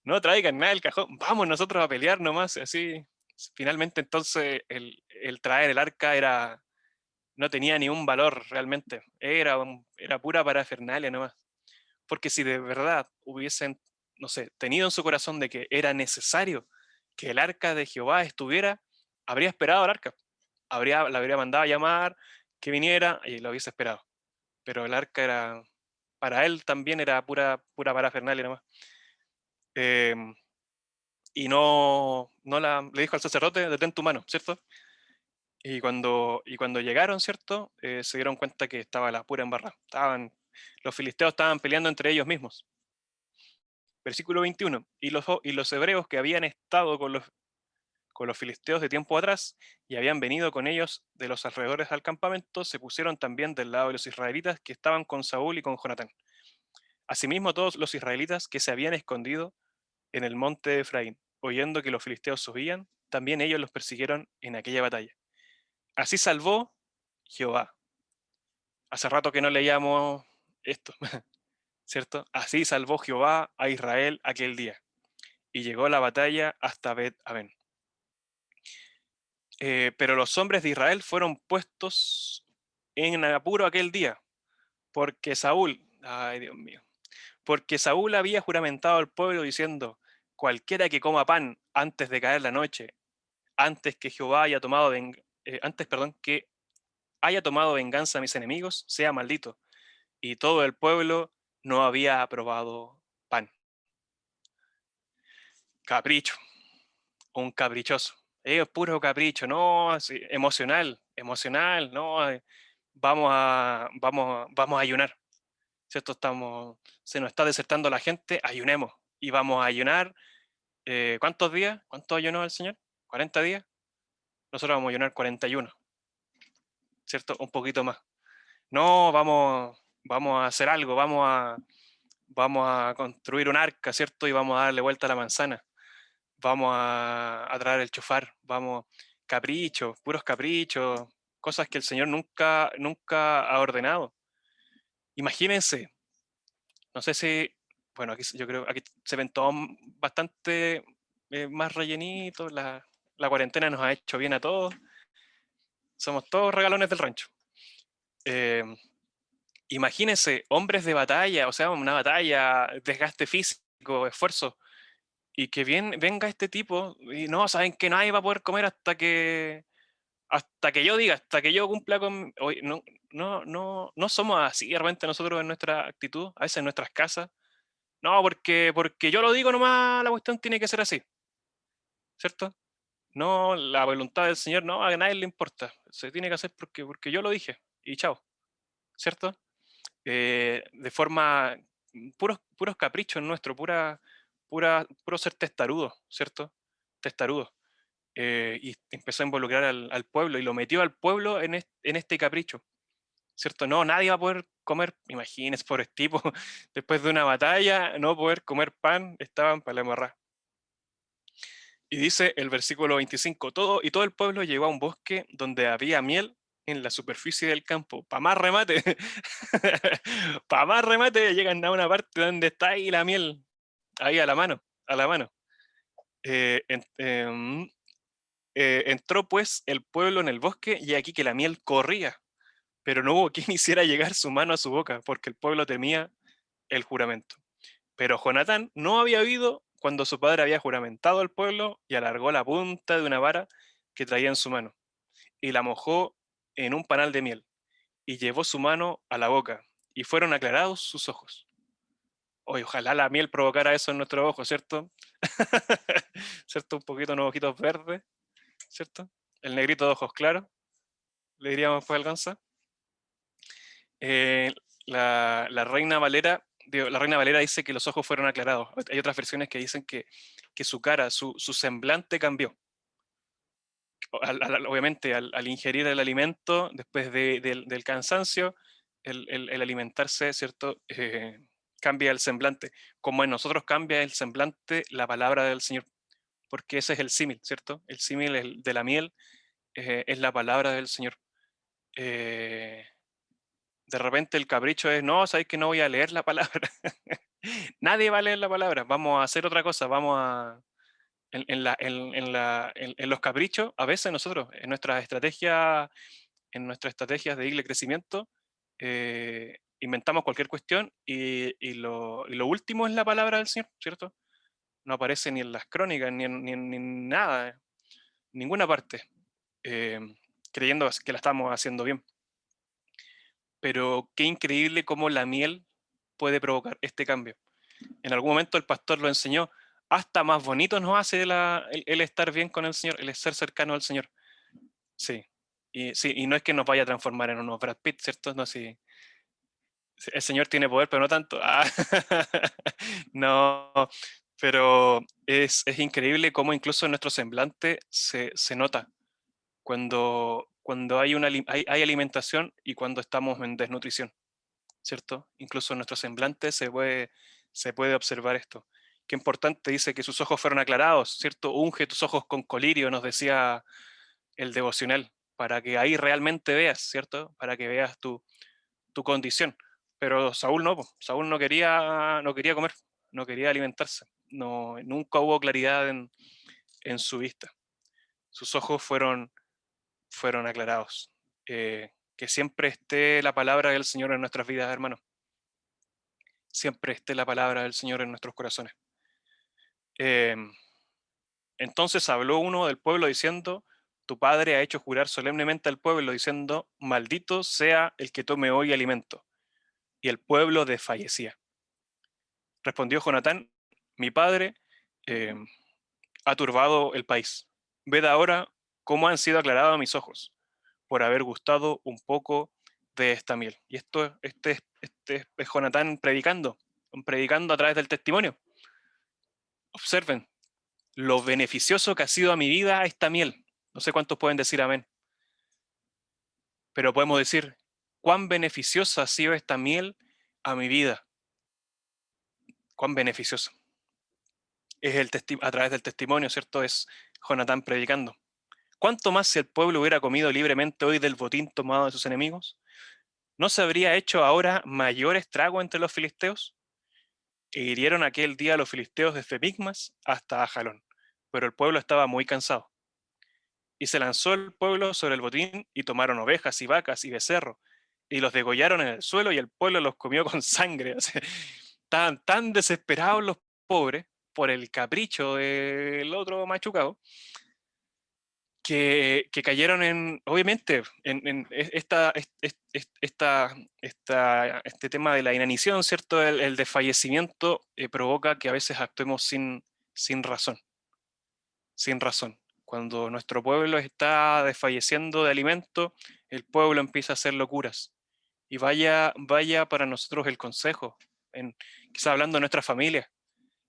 No traigan nada del cajón, vamos nosotros a pelear nomás, así. Finalmente entonces el traer el arca no tenía ni un valor realmente, era pura parafernalia nomás. Porque si de verdad hubiesen, no sé, tenido en su corazón de que era necesario que el arca de Jehová estuviera, habría esperado al arca, la habría mandado a llamar, que viniera y lo hubiese esperado. Pero el arca para él también era pura parafernalia nomás. Y le dijo al sacerdote: detén tu mano, ¿cierto? Y cuando llegaron, ¿cierto? Se dieron cuenta que estaba la pura embarrada. Los filisteos estaban peleando entre ellos mismos. Versículo 21. Y los hebreos que habían estado con los filisteos de tiempo atrás y habían venido con ellos de los alrededores del campamento, se pusieron también del lado de los israelitas que estaban con Saúl y con Jonatán. Asimismo, todos los israelitas que se habían escondido en el monte de Efraín, oyendo que los filisteos subían, también ellos los persiguieron en aquella batalla. Así salvó Jehová. Hace rato que no leíamos esto, ¿cierto? Así salvó Jehová a Israel aquel día. Y llegó la batalla hasta Bet-Aven. Pero los hombres de Israel fueron puestos en apuro aquel día, porque Saúl, ay Dios mío, porque Saúl había juramentado al pueblo diciendo: cualquiera que coma pan antes de caer la noche, antes que Jehová haya tomado que haya tomado venganza a mis enemigos, sea maldito. Y todo el pueblo no había aprobado pan. Capricho, un caprichoso. Es puro capricho, no, sí, emocional, no, vamos a ayunar. ¿Cierto? Se nos está desertando la gente, ayunemos. Y vamos a ayunar, ¿cuántos días? ¿Cuánto ayunó el Señor? ¿40 días? Nosotros vamos a ayunar 41, ¿cierto? Un poquito más. No, vamos a hacer algo, vamos a construir un arca, ¿cierto? Y vamos a darle vuelta a la manzana. Vamos a traer el chofar, caprichos, puros caprichos, cosas que el Señor nunca ha ordenado. Imagínense, no sé si, bueno, yo creo aquí se ven todos bastante más rellenitos, la cuarentena nos ha hecho bien a todos, somos todos regalones del rancho. Imagínense, hombres de batalla, o sea, una batalla, desgaste físico, esfuerzo, y que venga este tipo y no, saben que nadie va a poder comer hasta que yo diga, hasta que yo cumpla con... Oye, no somos así realmente nosotros en nuestra actitud, a veces en nuestras casas. No, porque yo lo digo nomás, la cuestión tiene que ser así, ¿cierto? No, la voluntad del Señor, no, a nadie le importa. Se tiene que hacer porque yo lo dije, y chao, ¿cierto? De forma, puros caprichos nuestros, puro ser testarudo, ¿cierto? Testarudo. Y empezó a involucrar al pueblo y lo metió al pueblo en este capricho, ¿cierto? No, nadie va a poder comer, imagínense, por tipo, después de una batalla, no poder comer pan, estaban para la hemorragia. Y dice el versículo 25, todo el pueblo llegó a un bosque donde había miel en la superficie del campo. Para más remate, para más remate, llegan a una parte donde está ahí la miel, ahí a la mano, a la mano. Entró pues el pueblo en el bosque y aquí que la miel corría, pero no hubo quien hiciera llegar su mano a su boca, porque el pueblo temía el juramento. Pero Jonatán no había oído cuando su padre había juramentado al pueblo y alargó la punta de una vara que traía en su mano y la mojó en un panal de miel y llevó su mano a la boca y fueron aclarados sus ojos. Oye, ojalá la miel provocara eso en nuestros ojos, ¿cierto? ¿Cierto? Un poquito unos ojitos verdes, ¿cierto? El negrito de ojos claros, le diríamos pues Alcanza. La Reina Valera, la Reina Valera dice que los ojos fueron aclarados. Hay otras versiones que dicen que su cara, su semblante cambió. Obviamente, al ingerir el alimento, después del cansancio, el alimentarse, ¿cierto? Cambia el semblante. Como en nosotros cambia el semblante la palabra del Señor. Porque ese es el símil, ¿cierto? El símil de la miel es la palabra del Señor. De repente el capricho es, no, sabéis que no voy a leer la palabra. Nadie va a leer la palabra, vamos a hacer otra cosa, vamos a... En los caprichos, a veces nosotros, en nuestras estrategias de irle crecimiento, inventamos cualquier cuestión y lo último es la palabra del Señor, ¿cierto? No aparece ni en las crónicas, ni en nada, ninguna parte, eh, creyendo que la estamos haciendo bien. Pero qué increíble cómo la miel puede provocar este cambio. En algún momento el pastor lo enseñó, hasta más bonito nos hace el estar bien con el Señor, el ser cercano al Señor. Sí. Y no es que nos vaya a transformar en unos Brad Pitt, ¿cierto? No, sí. El Señor tiene poder, pero no tanto. Ah, no, pero es increíble cómo incluso en nuestro semblante se nota cuando hay alimentación y cuando estamos en desnutrición, ¿cierto? Incluso en nuestro semblante se puede observar esto. Qué importante, dice que sus ojos fueron aclarados, ¿cierto? Unge tus ojos con colirio, nos decía el devocional, para que ahí realmente veas, ¿cierto? Para que veas tu condición. Pero Saúl no, Saúl no quería comer, no quería alimentarse, nunca hubo claridad en su vista. Sus ojos fueron aclarados. Que siempre esté la palabra del Señor en nuestras vidas, hermanos. Siempre esté la palabra del Señor en nuestros corazones. Entonces habló uno del pueblo diciendo, tu padre ha hecho jurar solemnemente al pueblo diciendo, maldito sea el que tome hoy alimento. Y el pueblo desfallecía. Respondió Jonatán, mi padre ha turbado el país. Ved ahora cómo han sido aclarados mis ojos por haber gustado un poco de esta miel. Y este es Jonatán predicando a través del testimonio. Observen lo beneficioso que ha sido a mi vida esta miel. No sé cuántos pueden decir amén. Pero podemos decir, cuán beneficiosa ha sido esta miel a mi vida. Cuán beneficioso. Es a través del testimonio, ¿cierto? Es Jonatán predicando. ¿Cuánto más si el pueblo hubiera comido libremente hoy del botín tomado de sus enemigos? ¿No se habría hecho ahora mayor estrago entre los filisteos? E hirieron aquel día a los filisteos desde Micmas hasta Ajalón, pero el pueblo estaba muy cansado. Y se lanzó el pueblo sobre el botín y tomaron ovejas y vacas y becerros, y los degollaron en el suelo y el pueblo los comió con sangre. O sea, estaban tan desesperados los pobres por el capricho del otro machucado, que cayeron obviamente, en este tema de la inanición, ¿cierto? El desfallecimiento provoca que a veces actuemos sin razón. Sin razón. Cuando nuestro pueblo está desfalleciendo de alimento, el pueblo empieza a hacer locuras. Y vaya para nosotros el consejo, quizás hablando de nuestra familia.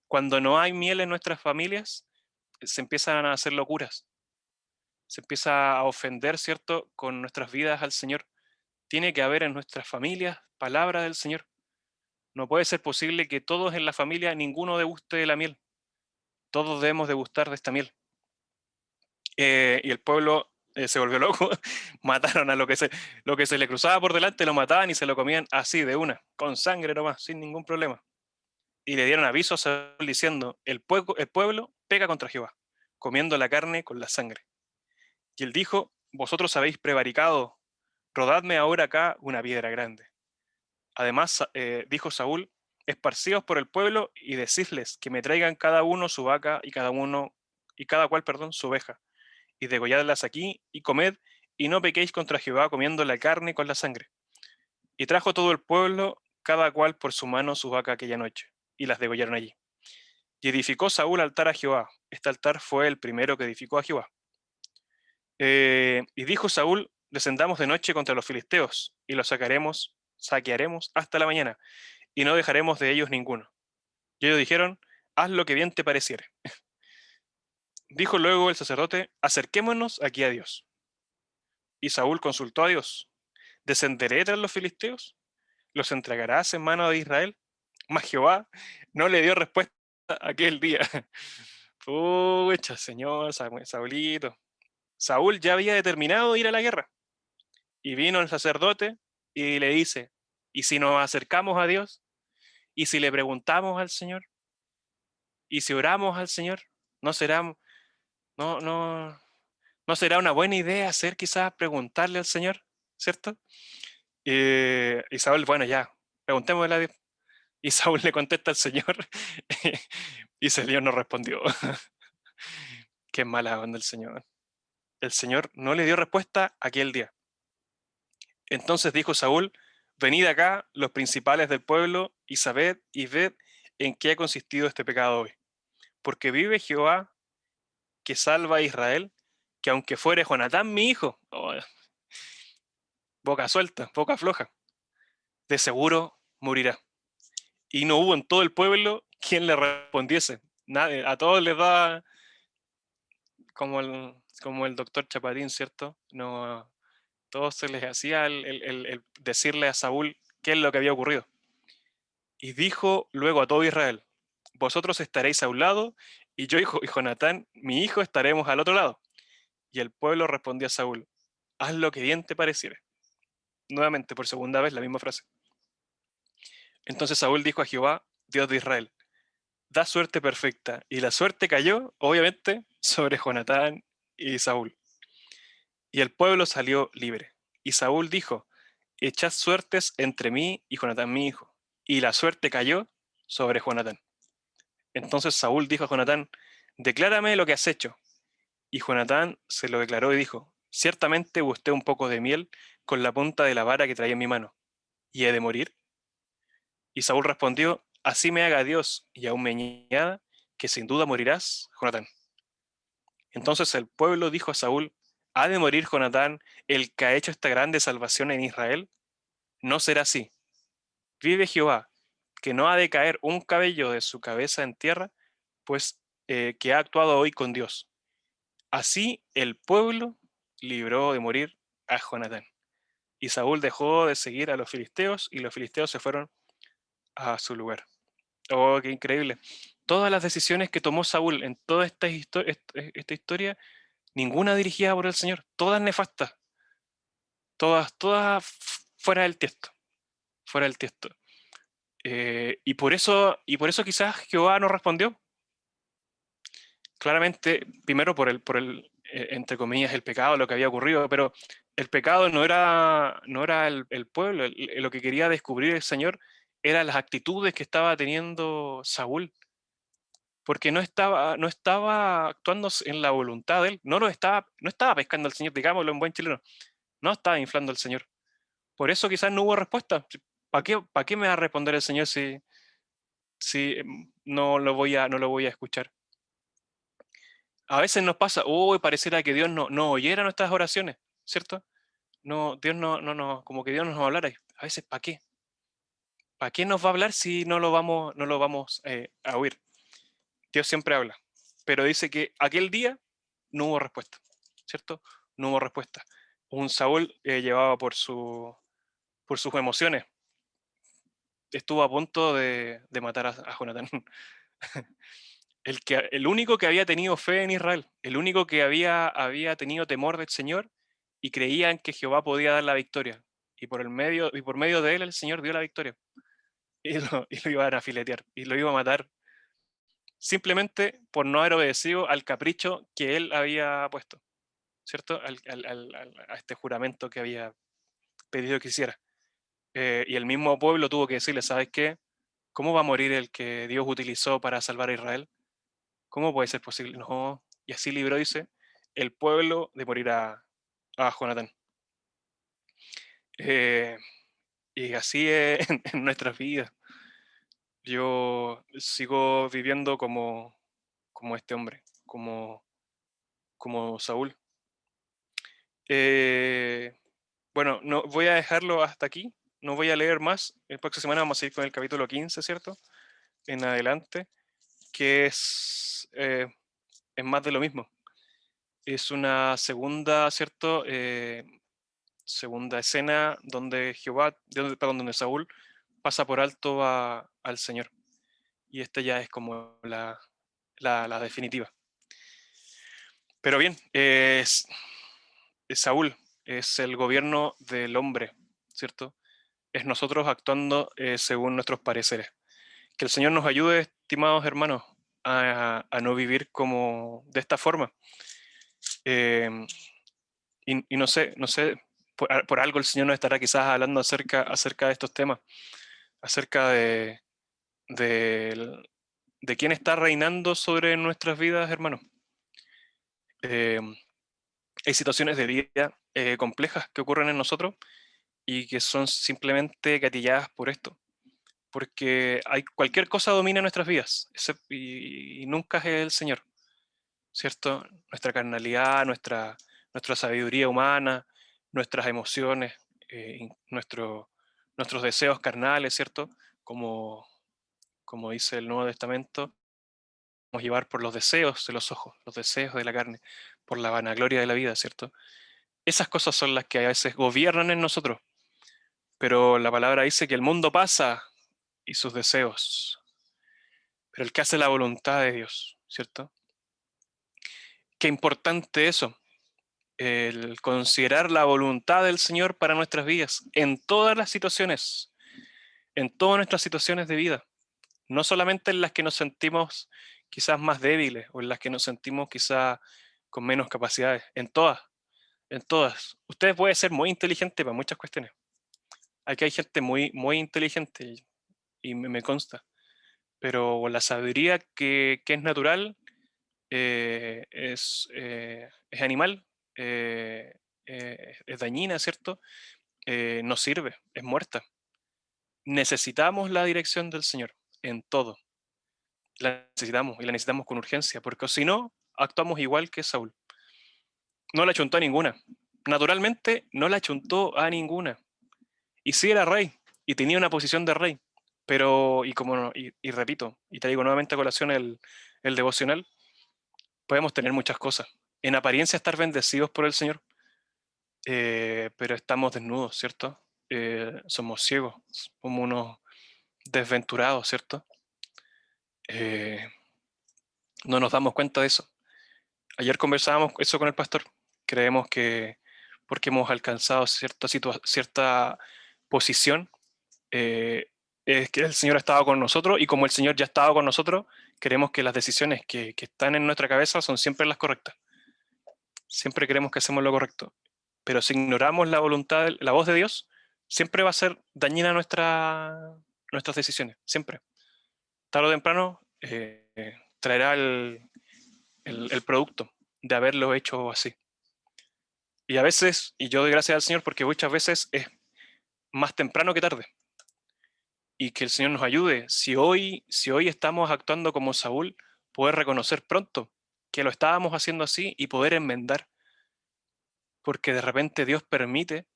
Cuando no hay miel en nuestras familias, se empiezan a hacer locuras. Se empieza a ofender, ¿cierto?, con nuestras vidas al Señor. Tiene que haber en nuestras familias palabra del Señor. No puede ser posible que todos en la familia, ninguno deguste de la miel. Todos debemos degustar de esta miel. Y el pueblo se volvió loco. Mataron a lo que se le cruzaba por delante, lo mataban y se lo comían así, de una, con sangre nomás, sin ningún problema. Y le dieron aviso a Saúl diciendo, el pueblo pega contra Jehová, comiendo la carne con la sangre. Y él dijo, vosotros habéis prevaricado, rodadme ahora acá una piedra grande. Además, dijo Saúl, esparcíos por el pueblo y decidles que me traigan cada uno su vaca y cada cual, su oveja, y degolladlas aquí y comed, y no pequéis contra Jehová comiendo la carne con la sangre. Y trajo todo el pueblo, cada cual por su mano su vaca aquella noche, y las degollaron allí. Y edificó Saúl altar a Jehová. Este altar fue el primero que edificó a Jehová. Y dijo Saúl, descendamos de noche contra los filisteos, y los saquearemos hasta la mañana, y no dejaremos de ellos ninguno. Y ellos dijeron, haz lo que bien te pareciere. Dijo luego el sacerdote, acerquémonos aquí a Dios. Y Saúl consultó a Dios, ¿descenderé tras los filisteos? ¿Los entregarás en mano de Israel? Mas Jehová no le dio respuesta aquel día. Pucha, señor, Saulito. Saúl ya había determinado ir a la guerra. Y vino el sacerdote y le dice, ¿y si nos acercamos a Dios? ¿Y si le preguntamos al Señor? ¿Y si oramos al Señor? ¿No será, no será una buena idea hacer quizás preguntarle al Señor? ¿Cierto? Y Saúl, bueno, ya, preguntémosle a Dios. Y Saúl le contesta al Señor y el Señor no respondió. Qué mala onda el Señor. El Señor no le dio respuesta aquel día. Entonces dijo Saúl, venid acá los principales del pueblo y sabed y ved en qué ha consistido este pecado hoy. Porque vive Jehová que salva a Israel, que aunque fuere Jonatán mi hijo, boca suelta, boca floja, de seguro morirá. Y no hubo en todo el pueblo quien le respondiese. Nadie, a todos les da como el doctor Chapatín, ¿cierto? No, todos se les hacía el decirle a Saúl qué es lo que había ocurrido. Y dijo luego a todo Israel, vosotros estaréis a un lado, y yo y Jonatán, mi hijo, estaremos al otro lado. Y el pueblo respondió a Saúl, haz lo que bien te pareciere. Nuevamente, por segunda vez, la misma frase. Entonces Saúl dijo a Jehová, Dios de Israel, da suerte perfecta. Y la suerte cayó, obviamente, sobre Jonatán y Saúl. Y el pueblo salió libre. Y Saúl dijo, echad suertes entre mí y Jonatán mi hijo. Y la suerte cayó sobre Jonatán. Entonces Saúl dijo a Jonatán, declárame lo que has hecho. Y Jonatán se lo declaró y dijo, ciertamente gusté un poco de miel con la punta de la vara que traía en mi mano. ¿Y he de morir? Y Saúl respondió, así me haga Dios y aún me añada, que sin duda morirás, Jonatán. Entonces el pueblo dijo a Saúl, ¿ha de morir Jonatán, el que ha hecho esta grande salvación en Israel? No será así. Vive Jehová, que no ha de caer un cabello de su cabeza en tierra, pues que ha actuado hoy con Dios. Así el pueblo libró de morir a Jonatán. Y Saúl dejó de seguir a los filisteos y los filisteos se fueron a su lugar. Oh, qué increíble. Todas las decisiones que tomó Saúl en toda esta historia, ninguna dirigida por el Señor, todas nefastas, todas fuera del tiesto, fuera del tiesto. Y por eso quizás Jehová no respondió. Claramente, primero por el entre comillas, el pecado, lo que había ocurrido, pero el pecado no era el pueblo, lo que quería descubrir el Señor eran las actitudes que estaba teniendo Saúl. porque no estaba actuando en la voluntad de él, no estaba pescando al Señor, digámoslo en buen chileno, no estaba inflando al Señor. Por eso quizás no hubo respuesta. ¿Para qué me va a responder el Señor si no lo voy a escuchar? A veces nos pasa, pareciera que Dios no oyera nuestras oraciones, ¿cierto? No, Dios como que Dios no nos va a hablar. A veces, ¿para qué? ¿Para qué nos va a hablar si no lo vamos a oír? Dios siempre habla, pero dice que aquel día no hubo respuesta, ¿cierto? No hubo respuesta. Un Saúl llevado por sus emociones, estuvo a punto de matar a Jonatán. El único que había tenido fe en Israel, el único que había tenido temor del Señor y creía en que Jehová podía dar la victoria. Y por medio de él el Señor dio la victoria. Y lo iban a filetear, y lo iba a matar simplemente por no haber obedecido al capricho que él había puesto, ¿cierto? A este juramento que había pedido que hiciera. Y el mismo pueblo tuvo que decirle, ¿sabes qué? ¿Cómo va a morir el que Dios utilizó para salvar a Israel? ¿Cómo puede ser posible? No. Y así libró, dice, el pueblo de morir a Jonatán. Y así es en nuestras vidas. Yo sigo viviendo como este hombre, como Saúl. Bueno, no, voy a dejarlo hasta aquí. No voy a leer más. La próxima semana vamos a ir con el capítulo 15, ¿cierto? En adelante, que es más de lo mismo. Es una segunda, ¿cierto? Segunda escena donde donde Saúl pasa por alto al Señor. Y esta ya es como la definitiva. Pero bien, Saúl es el gobierno del hombre, ¿cierto? Es nosotros actuando según nuestros pareceres. Que el Señor nos ayude, estimados hermanos, a no vivir como de esta forma. Y no sé, por algo el Señor nos estará quizás hablando acerca de estos temas, acerca de quién está reinando sobre nuestras vidas, hermanos. Hay situaciones de vida complejas que ocurren en nosotros y que son simplemente gatilladas por esto. Porque cualquier cosa domina nuestras vidas y nunca es el Señor, ¿cierto? Nuestra carnalidad, nuestra sabiduría humana, nuestras emociones, nuestros deseos carnales, ¿cierto? Como dice el Nuevo Testamento, vamos a llevar por los deseos de los ojos, los deseos de la carne, por la vanagloria de la vida, ¿cierto? Esas cosas son las que a veces gobiernan en nosotros, pero la palabra dice que el mundo pasa y sus deseos, pero el que hace la voluntad de Dios, ¿cierto? Qué importante eso, el considerar la voluntad del Señor para nuestras vidas, en todas las situaciones, en todas nuestras situaciones de vida, no solamente en las que nos sentimos quizás más débiles o en las que nos sentimos quizás con menos capacidades, en todas, en todas. Usted puede ser muy inteligente para muchas cuestiones. Aquí hay gente muy, muy inteligente y me consta, pero la sabiduría que es natural es animal, es dañina, ¿cierto? No sirve, es muerta. Necesitamos la dirección del Señor en todo. La necesitamos y la necesitamos con urgencia, porque si no, actuamos igual que Saúl. No la chuntó a ninguna. Naturalmente, no la chuntó a ninguna. Y sí era rey, y tenía una posición de rey. Pero, y repito, y traigo nuevamente a colación el devocional, podemos tener muchas cosas. En apariencia estar bendecidos por el Señor, pero estamos desnudos, ¿cierto? Somos ciegos, somos unos desventurados, ¿cierto? No nos damos cuenta de eso. Ayer conversábamos eso con el pastor. Creemos que porque hemos alcanzado cierta posición, es que el Señor ha estado con nosotros, y como el Señor ya ha estado con nosotros, creemos que las decisiones que están en nuestra cabeza son siempre las correctas. Siempre creemos que hacemos lo correcto. Pero si ignoramos la voz de Dios, siempre va a ser dañina nuestras decisiones, siempre. Tarde o temprano traerá el producto de haberlo hecho así. Y a veces, y yo doy gracias al Señor porque muchas veces es más temprano que tarde. Y que el Señor nos ayude. Si hoy estamos actuando como Saúl, poder reconocer pronto que lo estábamos haciendo así y poder enmendar. Porque de repente Dios permite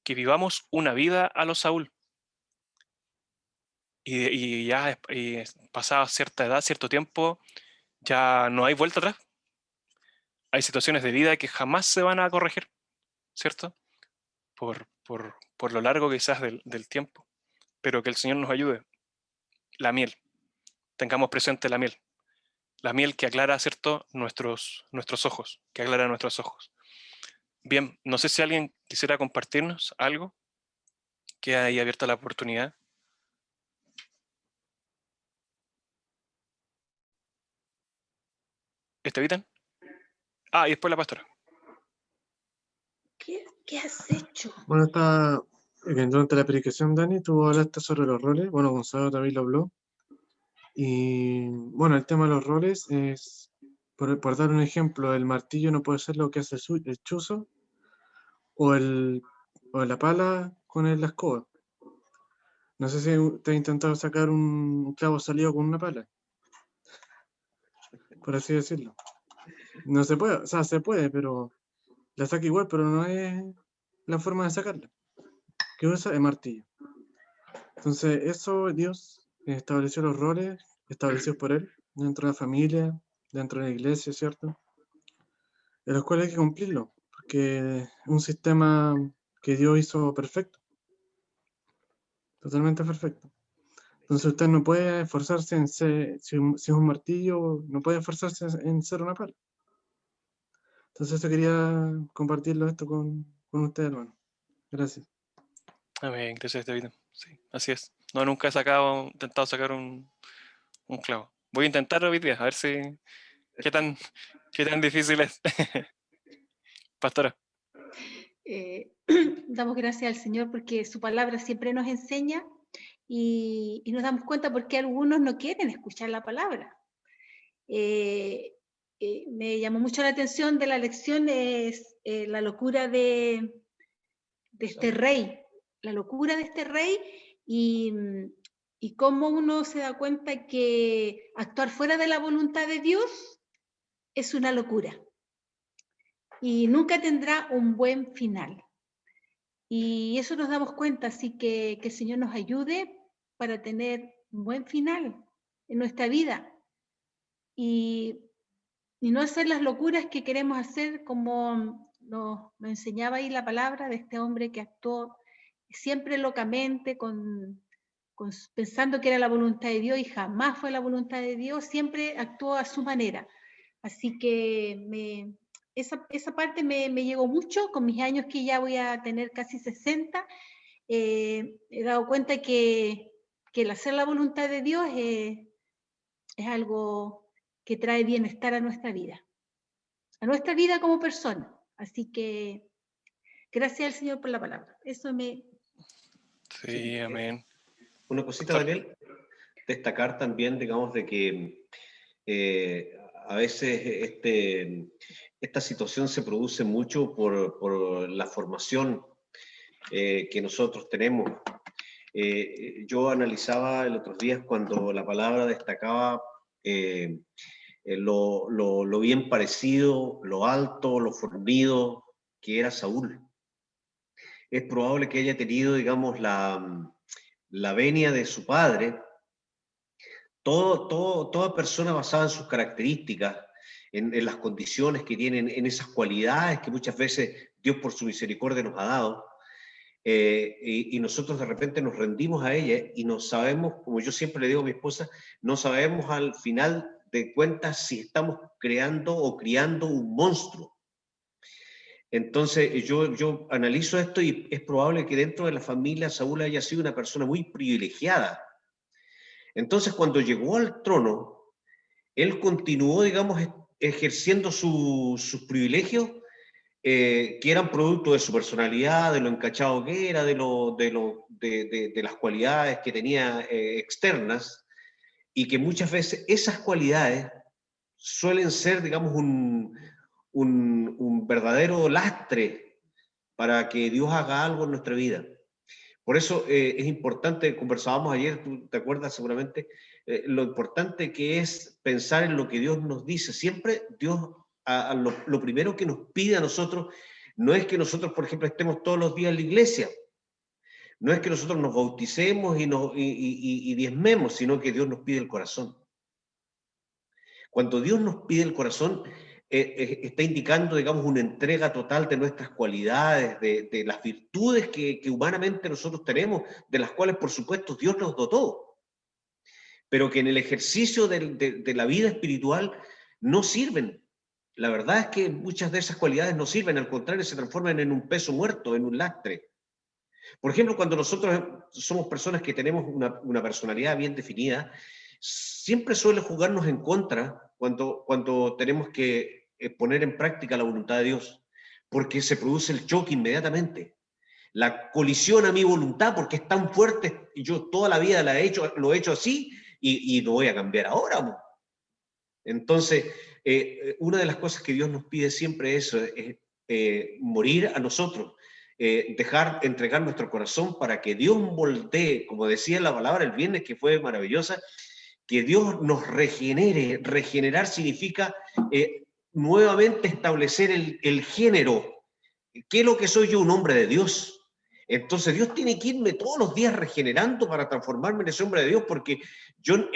que vivamos una vida a lo Saúl. Y ya pasada cierta edad, cierto tiempo, ya no hay vuelta atrás. Hay situaciones de vida que jamás se van a corregir, ¿cierto? Por lo largo quizás del tiempo. Pero que el Señor nos ayude. La miel. Tengamos presente la miel. La miel que aclara, ¿cierto?, nuestros ojos, que aclara nuestros ojos. Bien, no sé si alguien quisiera compartirnos algo. Queda ahí abierta la oportunidad. ¿Estevitan? Ah, y después la pastora. ¿Qué has hecho? Bueno, durante la predicación, Dani, tú hablaste sobre los roles. Bueno, Gonzalo también lo habló. Y bueno, el tema de los roles es, por dar un ejemplo, el martillo no puede ser lo que hace el chuzo o la pala con la escoba. No sé si te has intentado sacar un clavo salido con una pala, por así decirlo. No se puede, o sea, se puede, pero la saca igual, pero no es la forma de sacarla. Que usa el martillo. Entonces, eso Dios estableció los roles establecidos por Él dentro de la familia, dentro de la iglesia, ¿cierto? En los cuales hay que cumplirlo, porque es un sistema que Dios hizo perfecto, totalmente perfecto. Entonces usted no puede esforzarse en ser, si es un martillo, no puede esforzarse en ser una pala. Entonces eso quería compartirlo esto con usted, hermano. Gracias. Amén, gracias, David. Sí, así es. No, nunca he intentado sacar un clavo. Voy a intentar hoy día, a ver si qué tan difícil es. Pastora. Damos gracias al Señor porque su palabra siempre nos enseña y nos damos cuenta porque algunos no quieren escuchar la palabra. Me llamó mucho la atención de la lección es la locura de este rey, la locura de este rey y cómo uno se da cuenta que actuar fuera de la voluntad de Dios es una locura y nunca tendrá un buen final. Y eso nos damos cuenta, así que el Señor nos ayude para tener un buen final en nuestra vida y no hacer las locuras que queremos hacer, como nos enseñaba ahí la palabra de este hombre que actuó siempre locamente, pensando que era la voluntad de Dios y jamás fue la voluntad de Dios, siempre actuó a su manera. Así que esa parte me llegó mucho, con mis años que ya voy a tener casi 60, he dado cuenta que el hacer la voluntad de Dios es algo que trae bienestar a nuestra vida como persona. Así que gracias al Señor por la palabra. Eso me... Sí, amén. Una cosita, Daniel, destacar también, digamos, de que a veces esta situación se produce mucho por la formación que nosotros tenemos. Yo analizaba el otros días cuando la palabra destacaba lo bien parecido, lo alto, lo fornido que era Saúl. Es probable que haya tenido, digamos, la venia de su padre. Toda persona basada en sus características, en las condiciones que tienen, en esas cualidades que muchas veces Dios por su misericordia nos ha dado, y nosotros de repente nos rendimos a ella y no sabemos, como yo siempre le digo a mi esposa, no sabemos al final de cuentas si estamos creando o criando un monstruo. Entonces yo analizo esto y es probable que dentro de la familia Saúl haya sido una persona muy privilegiada. Entonces cuando llegó al trono, él continuó, digamos, ejerciendo sus privilegios, que eran producto de su personalidad, de lo encachado que era, de las cualidades que tenía externas, y que muchas veces esas cualidades suelen ser, digamos, un verdadero lastre para que Dios haga algo en nuestra vida. Por eso es importante, conversábamos ayer, tú te acuerdas seguramente, lo importante que es pensar en lo que Dios nos dice. Siempre Dios, lo primero que nos pide a nosotros, no es que nosotros, por ejemplo, estemos todos los días en la iglesia, no es que nosotros nos bauticemos y diezmemos, sino que Dios nos pide el corazón. Cuando Dios nos pide el corazón, está indicando, digamos, una entrega total de nuestras cualidades, de las virtudes que humanamente nosotros tenemos, de las cuales, por supuesto, Dios nos dotó, pero que en el ejercicio de la vida espiritual no sirven. La verdad es que muchas de esas cualidades no sirven, al contrario, se transforman en un peso muerto, en un lastre. Por ejemplo, cuando nosotros somos personas que tenemos una personalidad bien definida, siempre suele jugarnos en contra cuando tenemos que poner en práctica la voluntad de Dios, porque se produce el choque inmediatamente. La colisión a mi voluntad, porque es tan fuerte, y yo toda la vida lo he hecho así, y no voy a cambiar ahora. Entonces, una de las cosas que Dios nos pide siempre es morir a nosotros, entregar nuestro corazón para que Dios moldee, como decía la palabra el viernes, que fue maravillosa, que Dios nos regenere. Regenerar significa nuevamente establecer el género. ¿Qué es lo que soy yo? Un hombre de Dios. Entonces Dios tiene que irme todos los días regenerando para transformarme en ese hombre de Dios, porque yo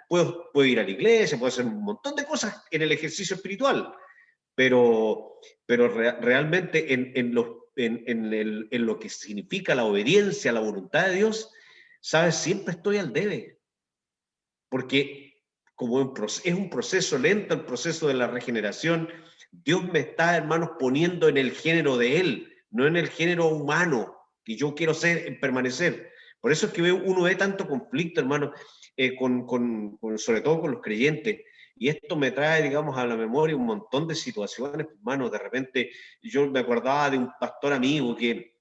puedo ir a la iglesia, puedo hacer un montón de cosas en el ejercicio espiritual, pero realmente en lo que significa la obediencia a la voluntad de Dios, ¿sabes? Siempre estoy al debe, porque como es un proceso lento, el proceso de la regeneración, Dios me está, hermanos, poniendo en el género de Él, no en el género humano que yo quiero permanecer. Por eso es que uno ve tanto conflicto, hermano, sobre todo con los creyentes. Y esto me trae, digamos, a la memoria un montón de situaciones, hermano. De repente yo me acordaba de un pastor amigo que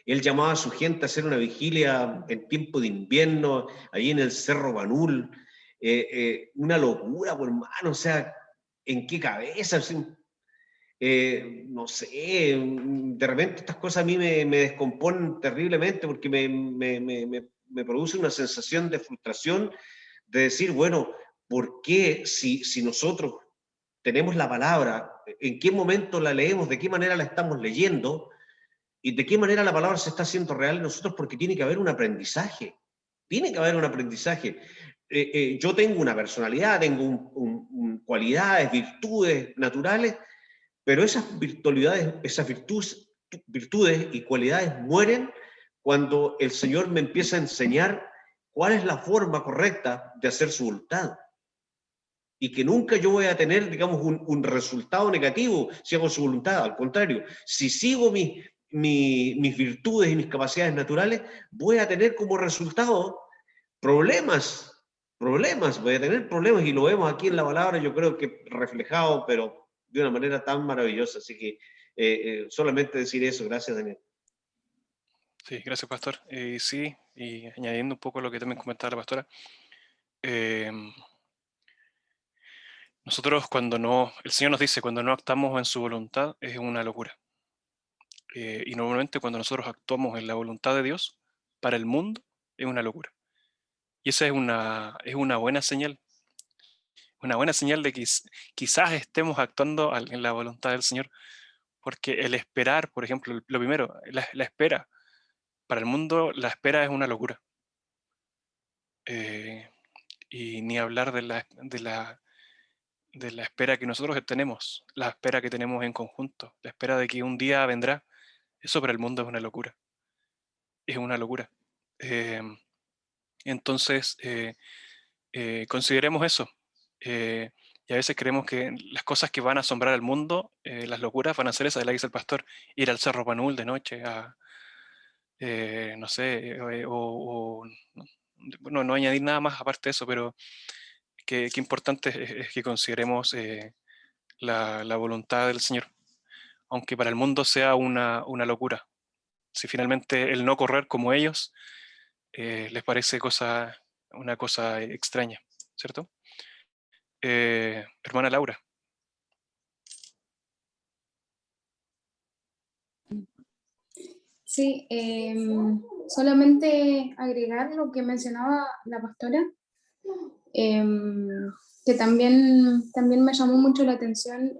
él llamaba a su gente a hacer una vigilia en tiempo de invierno, ahí en el Cerro Banul. Una locura, pues, hermano, o sea, ¿en qué cabeza? No sé, de repente estas cosas a mí me descomponen terriblemente porque me produce una sensación de frustración de decir, bueno, ¿por qué si nosotros tenemos la palabra, en qué momento la leemos, de qué manera la estamos leyendo y de qué manera la palabra se está haciendo real en nosotros? Porque tiene que haber un aprendizaje, tiene que haber un aprendizaje. Yo tengo una personalidad, tengo cualidades, virtudes naturales, pero esas virtudes y cualidades mueren cuando el Señor me empieza a enseñar cuál es la forma correcta de hacer su voluntad. Y que nunca yo voy a tener, digamos, un resultado negativo si hago su voluntad. Al contrario, si sigo mis virtudes y mis capacidades naturales, voy a tener como resultado problemas, voy a tener problemas, y lo vemos aquí en la palabra, yo creo que reflejado, pero de una manera tan maravillosa. Así que solamente decir eso. Gracias, Daniel. Sí, gracias, pastor. Sí, y añadiendo un poco lo que también comentaba la pastora, nosotros el Señor nos dice, cuando no actuamos en su voluntad, es una locura. Y normalmente cuando nosotros actuamos en la voluntad de Dios, para el mundo, es una locura. Y esa es una buena señal. Una buena señal de que quizás estemos actuando en la voluntad del Señor, porque el esperar, por ejemplo, lo primero, la espera, para el mundo la espera es una locura. Y ni hablar de la espera que nosotros tenemos, la espera que tenemos en conjunto, la espera de que un día vendrá. Eso para el mundo es una locura. Es una locura. Entonces, consideremos eso. Y a veces creemos que las cosas que van a asombrar al mundo, las locuras, van a ser esas de la que dice el pastor: ir al Cerro Panul de noche, no sé, bueno, no añadir nada más aparte de eso, pero qué importante es que consideremos la voluntad del Señor, aunque para el mundo sea una locura. Si finalmente el no correr como ellos les parece una cosa extraña, ¿cierto? Hermana Laura. Sí, solamente agregar lo que mencionaba la pastora, que también me llamó mucho la atención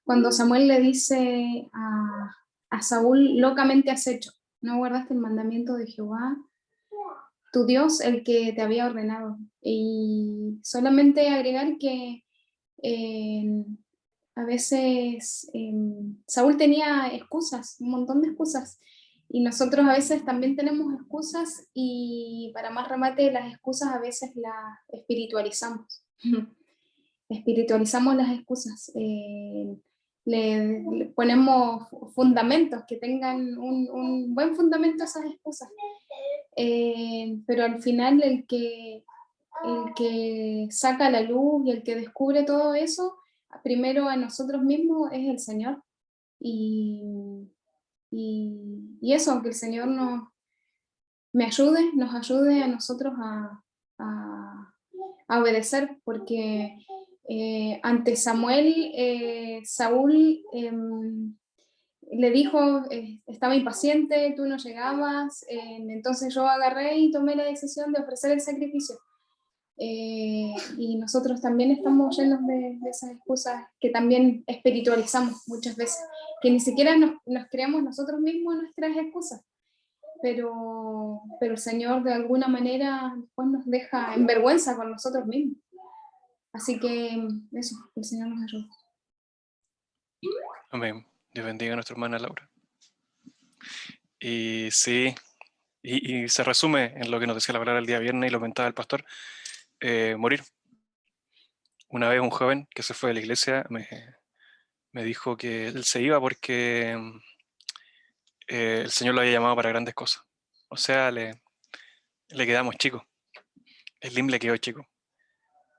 cuando Samuel le dice a Saúl: locamente has hecho, no guardaste el mandamiento de Jehová, tu Dios, el que te había ordenado. Y solamente agregar que a veces Saúl tenía excusas, un montón de excusas, y nosotros a veces también tenemos excusas, y para más remate las excusas a veces las espiritualizamos. Espiritualizamos las excusas, le ponemos fundamentos que tengan un buen fundamento a esas excusas, pero al final el que saca la luz y el que descubre todo eso, primero a nosotros mismos, es el Señor. Y eso, que el Señor nos ayude a nosotros a obedecer, porque ante Samuel, Saúl le dijo, estaba impaciente, tú no llegabas, entonces yo agarré y tomé la decisión de ofrecer el sacrificio. Y nosotros también estamos llenos de esas excusas que también espiritualizamos muchas veces, que ni siquiera nos creamos nosotros mismos nuestras excusas, pero el Señor de alguna manera después nos deja en vergüenza con nosotros mismos. Así que eso, el Señor nos ayude. Amén. Dios bendiga a nuestra hermana Laura. Y sí, y se resume en lo que nos decía la palabra el día viernes y lo comentaba el pastor: morir. Una vez un joven que se fue de la iglesia me dijo que él se iba porque el Señor lo había llamado para grandes cosas. O sea, le quedamos chicos. El LIM le quedó chico.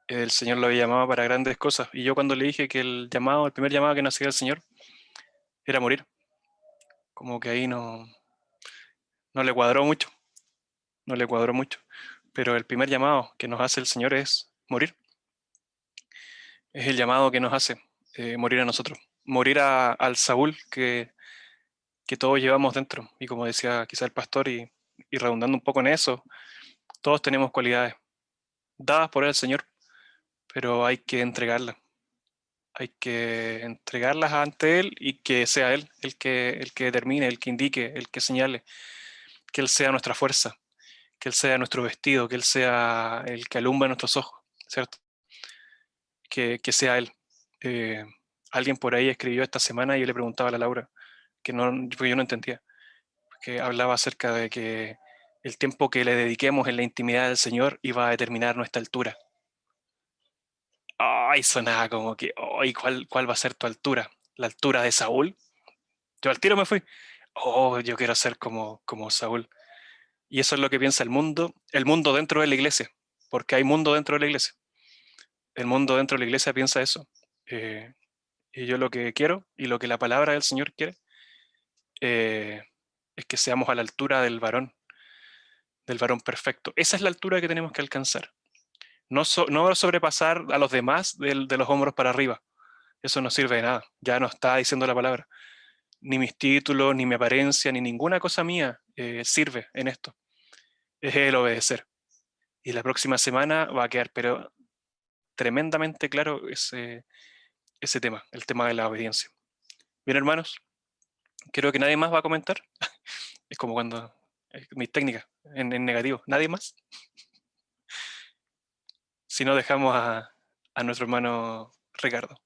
El Señor lo había llamado para grandes cosas. Y yo cuando le dije que el primer llamado que nos hacía el Señor era morir, como que ahí no le cuadró mucho. No le cuadró mucho. Pero el primer llamado que nos hace el Señor es morir. Es el llamado que nos hace morir a nosotros. Morir al Saúl que todos llevamos dentro. Y como decía quizá el pastor, y redundando un poco en eso, todos tenemos cualidades dadas por el Señor, pero hay que entregarlas. Hay que entregarlas ante Él y que sea Él el que determine, el que indique, el que señale, que Él sea nuestra fuerza, que Él sea nuestro vestido, que Él sea el que alumbra nuestros ojos, ¿cierto? Que sea Él. Alguien por ahí escribió esta semana y yo le preguntaba a la Laura, porque yo no entendía, que hablaba acerca de que el tiempo que le dediquemos en la intimidad del Señor iba a determinar nuestra altura. Ay, sonaba como que, ay, ¿cuál va a ser tu altura? ¿La altura de Saúl? Yo al tiro me fui. Oh, yo quiero ser como Saúl. Y eso es lo que piensa el mundo dentro de la iglesia, porque hay mundo dentro de la iglesia. El mundo dentro de la iglesia piensa eso. Y yo lo que quiero, y lo que la palabra del Señor quiere, es que seamos a la altura del varón perfecto. Esa es la altura que tenemos que alcanzar. No sobrepasar a los demás de los hombros para arriba. Eso no sirve de nada. Ya no está diciendo la palabra. Ni mis títulos, ni mi apariencia, ni ninguna cosa mía sirve en esto. Es el obedecer. Y la próxima semana va a quedar, pero tremendamente claro ese tema, el tema de la obediencia. Bien, hermanos, creo que nadie más va a comentar. Es como cuando mis técnicas en negativo. ¿Nadie más? Si no, dejamos a nuestro hermano Ricardo.